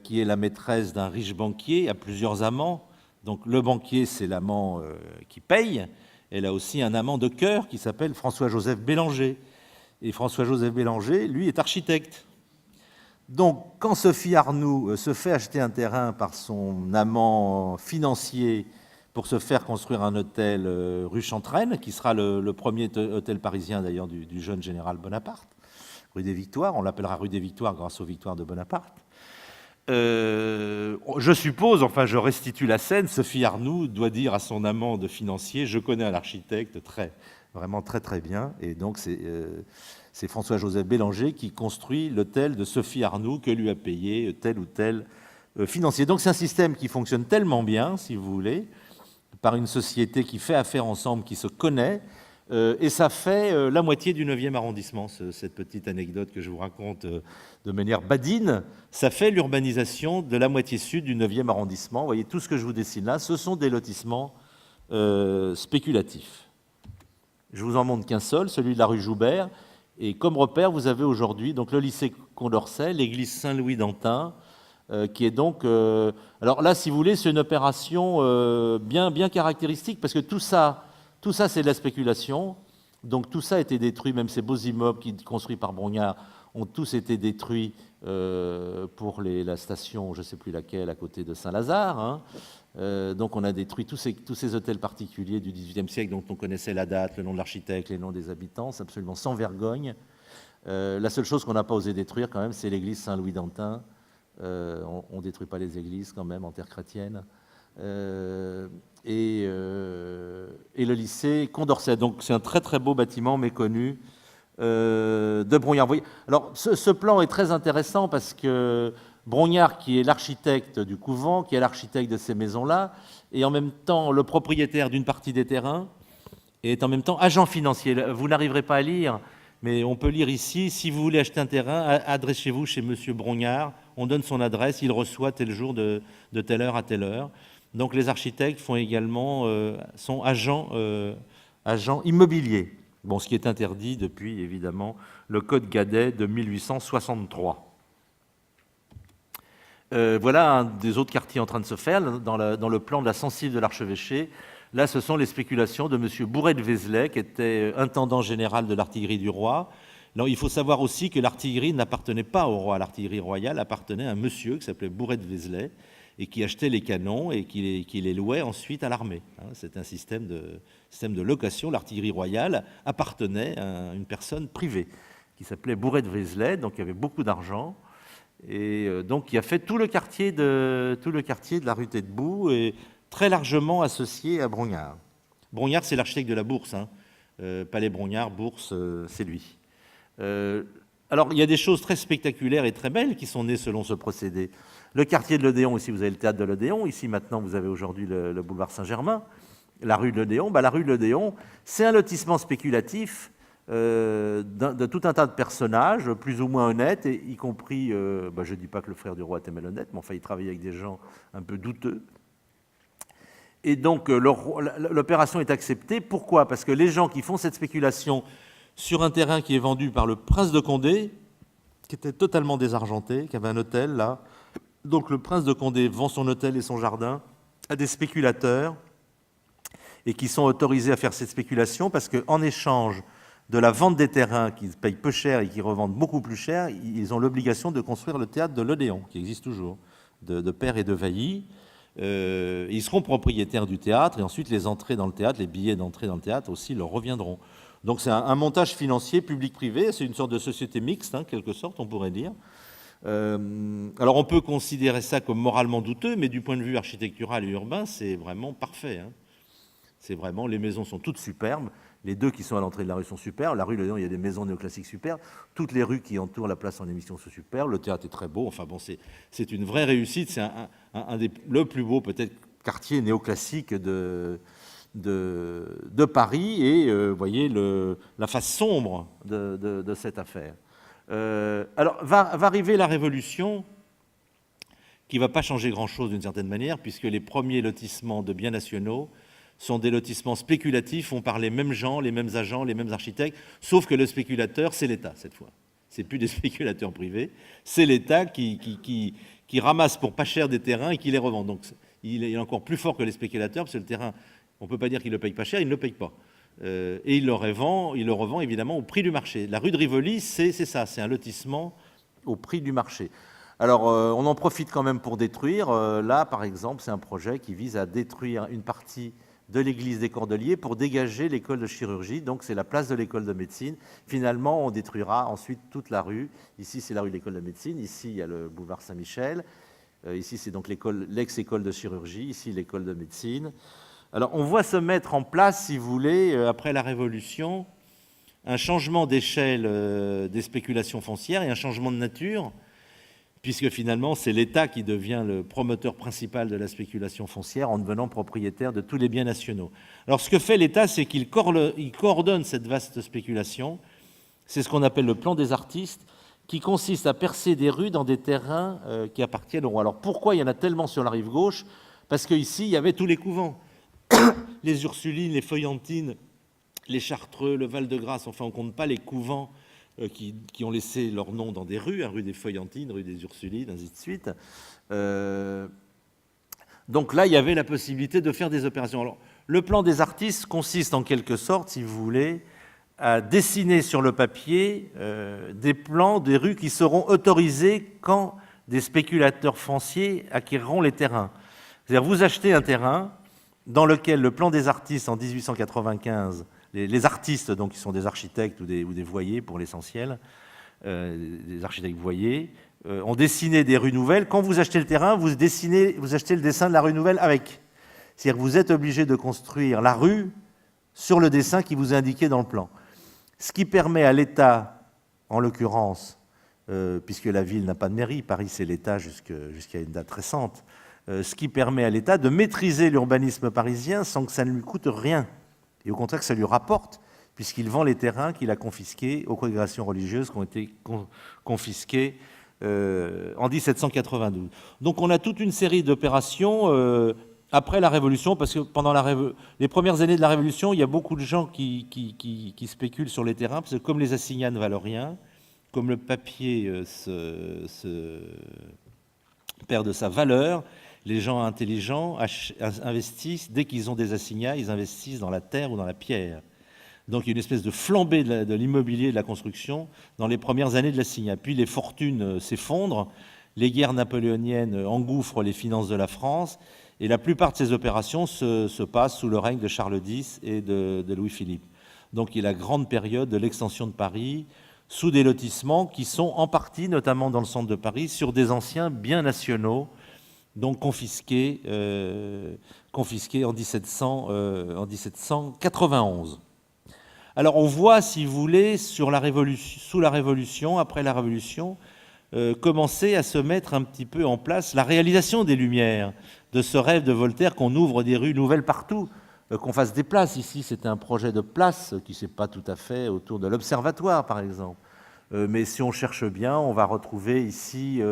B: qui est la maîtresse d'un riche banquier, a plusieurs amants. Donc le banquier, c'est l'amant qui paye. Elle a aussi un amant de cœur qui s'appelle François-Joseph Bélanger. Et François-Joseph Bélanger, lui, est architecte. Donc quand Sophie Arnoux se fait acheter un terrain par son amant financier pour se faire construire un hôtel rue Chantraine, qui sera le premier hôtel parisien d'ailleurs du jeune général Bonaparte, rue des Victoires, on l'appellera rue des Victoires grâce aux victoires de Bonaparte. Je suppose, enfin je restitue la scène, Sophie Arnoux doit dire à son amant de financier, je connais un architecte vraiment très très bien, et donc c'est François-Joseph Bélanger qui construit l'hôtel de Sophie Arnoux que lui a payé tel ou tel financier. Donc c'est un système qui fonctionne tellement bien, si vous voulez, par une société qui fait affaire ensemble, qui se connaît, et ça fait la moitié du 9e arrondissement, cette petite anecdote que je vous raconte de manière badine, ça fait l'urbanisation de la moitié sud du 9e arrondissement. Vous voyez, tout ce que je vous dessine là, ce sont des lotissements spéculatifs. Je vous en montre qu'un seul, celui de la rue Joubert, et comme repère, vous avez aujourd'hui donc le lycée Condorcet, l'église Saint-Louis d'Antin, qui est donc... alors là, si vous voulez, c'est une opération bien caractéristique, parce que tout ça, c'est de la spéculation. Donc tout ça a été détruit, même ces beaux immeubles construits par Brongniart ont tous été détruits pour la station, je ne sais plus laquelle, à côté de Saint-Lazare. Hein. Donc on a détruit tous ces hôtels particuliers du XVIIIe siècle dont on connaissait la date, le nom de l'architecte, les noms des habitants. C'est absolument sans vergogne. La seule chose qu'on n'a pas osé détruire quand même, c'est l'église Saint-Louis d'Antin. On ne détruit pas les églises quand même en terre chrétienne. Et le lycée Condorcet. Donc c'est un très très beau bâtiment méconnu de Brongniart. Alors ce plan est très intéressant parce que Brongniart, qui est l'architecte du couvent, qui est l'architecte de ces maisons-là, est en même temps le propriétaire d'une partie des terrains et est en même temps agent financier. Vous n'arriverez pas à lire, mais on peut lire ici, si vous voulez acheter un terrain, adressez-vous chez Monsieur Brongniart, on donne son adresse, il reçoit tel jour de telle heure à telle heure. Donc les architectes font également, sont agents immobiliers. Bon, ce qui est interdit depuis, évidemment, le Code Guadet de 1863. Voilà un des autres quartiers en train de se faire, dans le plan de la Sensible de l'Archevêché. Là, ce sont les spéculations de M. Bourret de Vézelay, qui était intendant général de l'artillerie du roi. Alors, il faut savoir aussi que l'artillerie n'appartenait pas au roi. L'artillerie royale appartenait à un monsieur qui s'appelait Bourret de Vézelay, et qui achetait les canons et qui les louait ensuite à l'armée. C'est un système de location. L'artillerie royale appartenait à une personne privée qui s'appelait Bourret de Vézelay, donc il y avait beaucoup d'argent, et donc il a fait tout le quartier de la rue Tête-Bout, et très largement associé à Brongniart. Brongniart, c'est l'architecte de la Bourse. Palais Brongniart, Bourse, c'est lui. Alors, il y a des choses très spectaculaires et très belles qui sont nées selon ce procédé. Le quartier de l'Odéon, ici vous avez le théâtre de l'Odéon, ici maintenant vous avez aujourd'hui le boulevard Saint-Germain, la rue de l'Odéon. La rue de l'Odéon, c'est un lotissement spéculatif de tout un tas de personnages, plus ou moins honnêtes, et y compris, je ne dis pas que le frère du roi était malhonnête, mais enfin il travaillait avec des gens un peu douteux. Et donc l'opération est acceptée. Pourquoi ? Parce que les gens qui font cette spéculation sur un terrain qui est vendu par le prince de Condé, qui était totalement désargenté, qui avait un hôtel là. Donc le prince de Condé vend son hôtel et son jardin à des spéculateurs et qui sont autorisés à faire cette spéculation parce qu'en échange de la vente des terrains qu'ils payent peu cher et qui revendent beaucoup plus cher, ils ont l'obligation de construire le théâtre de l'Odéon, qui existe toujours, de Père et de Vailly. Ils seront propriétaires du théâtre et ensuite les entrées dans le théâtre, les billets d'entrée dans le théâtre aussi leur reviendront. Donc c'est un montage financier public-privé, c'est une sorte de société mixte, en quelque sorte, on pourrait dire. Alors on peut considérer ça comme moralement douteux, mais du point de vue architectural et urbain, c'est vraiment parfait. Hein. C'est vraiment, les maisons sont toutes superbes. Les deux qui sont à l'entrée de la rue sont superbes. La rue, dedans, il y a des maisons néoclassiques superbes. Toutes les rues qui entourent la place en émission sont superbes. Le théâtre est très beau. Enfin bon, c'est une vraie réussite. C'est le plus beau, peut-être, quartier néoclassique de Paris. Et vous voyez la face sombre de cette affaire. Alors, va arriver la Révolution, qui ne va pas changer grand-chose d'une certaine manière, puisque les premiers lotissements de biens nationaux sont des lotissements spéculatifs, font par les mêmes gens, les mêmes agents, les mêmes architectes, sauf que le spéculateur, c'est l'État, cette fois. Ce n'est plus des spéculateurs privés, c'est l'État qui ramasse pour pas cher des terrains et qui les revend. Donc, il est encore plus fort que les spéculateurs, parce que le terrain, on ne peut pas dire qu'il ne le paye pas cher, il ne le paye pas. Et il le revend évidemment au prix du marché. La rue de Rivoli, c'est ça, c'est un lotissement au prix du marché. Alors, on en profite quand même pour détruire. Là, par exemple, c'est un projet qui vise à détruire une partie de l'église des Cordeliers pour dégager l'école de chirurgie. Donc, c'est la place de l'école de médecine. Finalement, on détruira ensuite toute la rue. Ici, c'est la rue de l'école de médecine. Ici, il y a le boulevard Saint-Michel. Ici, c'est donc l'ex-école de chirurgie. Ici, l'école de médecine. Alors, on voit se mettre en place, si vous voulez, après la Révolution, un changement d'échelle des spéculations foncières et un changement de nature, puisque finalement, c'est l'État qui devient le promoteur principal de la spéculation foncière en devenant propriétaire de tous les biens nationaux. Alors, ce que fait l'État, c'est qu'il coordonne cette vaste spéculation. C'est ce qu'on appelle le plan des artistes, qui consiste à percer des rues dans des terrains qui appartiennent au roi. Alors, pourquoi il y en a tellement sur la rive gauche? Parce qu'ici, il y avait tous les couvents. Les Ursulines, les Feuillantines, les Chartreux, le Val-de-Grâce, enfin, on ne compte pas les couvents qui ont laissé leur nom dans des rues, rue des Feuillantines, rue des Ursulines, ainsi de suite. Donc là, il y avait la possibilité de faire des opérations. Alors, le plan des artistes consiste en quelque sorte, si vous voulez, à dessiner sur le papier des plans des rues qui seront autorisées quand des spéculateurs fonciers acquerront les terrains. C'est-à-dire, vous achetez un terrain dans lequel le plan des artistes en 1895, les artistes, donc, qui sont des architectes ou des voyers pour l'essentiel, des architectes voyers, ont dessiné des rues nouvelles. Quand vous achetez le terrain, vous achetez le dessin de la rue nouvelle avec. C'est-à-dire que vous êtes obligé de construire la rue sur le dessin qui vous est indiqué dans le plan. Ce qui permet à l'État, en l'occurrence, puisque la ville n'a pas de mairie, Paris c'est l'État jusqu'à une date récente, ce qui permet à l'État de maîtriser l'urbanisme parisien sans que ça ne lui coûte rien. Et au contraire que ça lui rapporte, puisqu'il vend les terrains qu'il a confisqués aux congrégations religieuses qui ont été confisqués en 1792. Donc on a toute une série d'opérations après la Révolution, parce que pendant les premières années de la Révolution, il y a beaucoup de gens qui spéculent sur les terrains, parce que comme les assignats ne valent rien, comme le papier se perd de sa valeur, les gens intelligents investissent, dès qu'ils ont des assignats, ils investissent dans la terre ou dans la pierre. Donc il y a une espèce de flambée de l'immobilier, de la construction dans les premières années de l'assignat. Puis les fortunes s'effondrent, les guerres napoléoniennes engouffrent les finances de la France, et la plupart de ces opérations se passent sous le règne de Charles X et de Louis-Philippe. Donc il y a la grande période de l'extension de Paris, sous des lotissements qui sont en partie, notamment dans le centre de Paris, sur des anciens biens nationaux, donc confisqués en 1791. Alors on voit, si vous voulez, sous la Révolution, après la Révolution, commencer à se mettre un petit peu en place la réalisation des Lumières, de ce rêve de Voltaire qu'on ouvre des rues nouvelles partout, qu'on fasse des places. Ici, c'était un projet de place qui ne s'est pas tout à fait autour de l'Observatoire, par exemple. Mais si on cherche bien, on va retrouver ici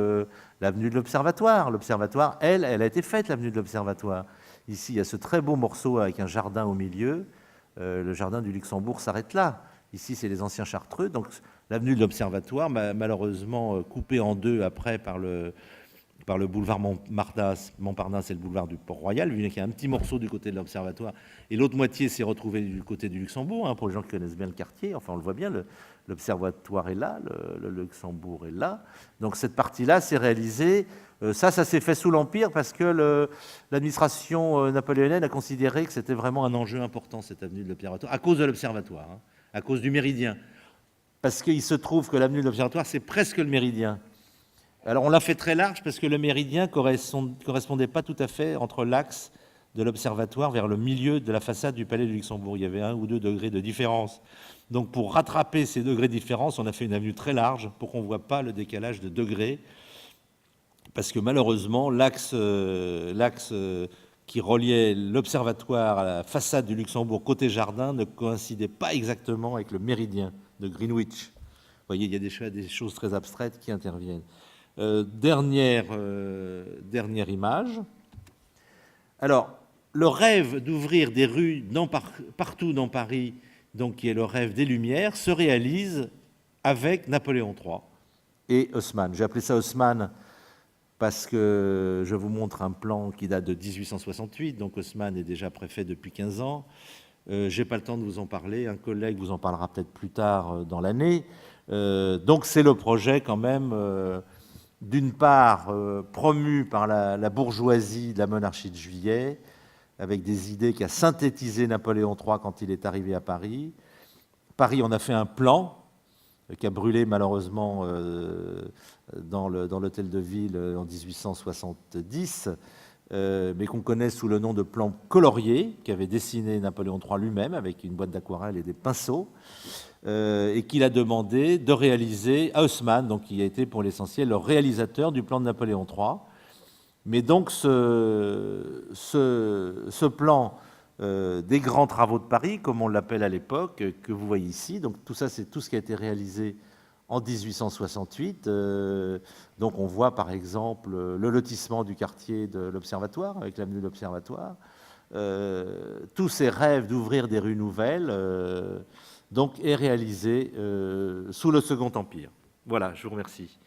B: l'avenue de l'Observatoire. L'Observatoire, elle a été faite, l'avenue de l'Observatoire. Ici, il y a ce très beau morceau avec un jardin au milieu. Le jardin du Luxembourg s'arrête là. Ici, c'est les anciens Chartreux. Donc, l'avenue de l'Observatoire, malheureusement coupée en deux après par le boulevard Montparnasse et le boulevard du Port-Royal, vu qu'il y a un petit morceau du côté de l'Observatoire, et l'autre moitié s'est retrouvée du côté du Luxembourg, pour les gens qui connaissent bien le quartier. Enfin, on le voit bien, l'Observatoire est là, le Luxembourg est là. Donc cette partie-là s'est réalisée. Ça s'est fait sous l'Empire parce que l'administration napoléonienne a considéré que c'était vraiment un enjeu important, cette avenue de l'Observatoire, à cause de l'Observatoire. à cause du méridien. Parce qu'il se trouve que l'avenue de l'Observatoire, c'est presque le méridien. Alors on l'a fait très large parce que le méridien ne correspondait pas tout à fait entre l'axe de l'Observatoire vers le milieu de la façade du Palais du Luxembourg. Il y avait 1 ou 2 degrés de différence. Donc pour rattraper ces degrés de différence, on a fait une avenue très large pour qu'on ne voit pas le décalage de degrés. Parce que malheureusement, l'axe qui reliait l'Observatoire à la façade du Luxembourg côté jardin ne coïncidait pas exactement avec le méridien de Greenwich. Vous voyez, il y a des choses très abstraites qui interviennent. Dernière image. Alors, le rêve d'ouvrir des rues partout dans Paris, donc qui est le rêve des Lumières, se réalise avec Napoléon III et Haussmann. J'ai appelé ça Haussmann parce que je vous montre un plan qui date de 1868, donc Haussmann est déjà préfet depuis 15 ans. Je n'ai pas le temps de vous en parler, un collègue vous en parlera peut-être plus tard dans l'année. Donc c'est le projet quand même, d'une part promu par la bourgeoisie de la monarchie de Juillet, avec des idées qu'a synthétisé Napoléon III quand il est arrivé à Paris. Paris, on a fait un plan qui a brûlé malheureusement dans l'hôtel de ville en 1870, mais qu'on connaît sous le nom de plan Colorier, qu'avait dessiné Napoléon III lui-même avec une boîte d'aquarelle et des pinceaux, et qu'il a demandé de réaliser à Haussmann, donc qui a été pour l'essentiel le réalisateur du plan de Napoléon III. Mais donc ce plan des grands travaux de Paris, comme on l'appelle à l'époque, que vous voyez ici, donc tout ça c'est tout ce qui a été réalisé en 1868. Donc on voit par exemple le lotissement du quartier de l'Observatoire, avec l'avenue de l'Observatoire, tous ces rêves d'ouvrir des rues nouvelles, donc est réalisé sous le Second Empire. Voilà, je vous remercie.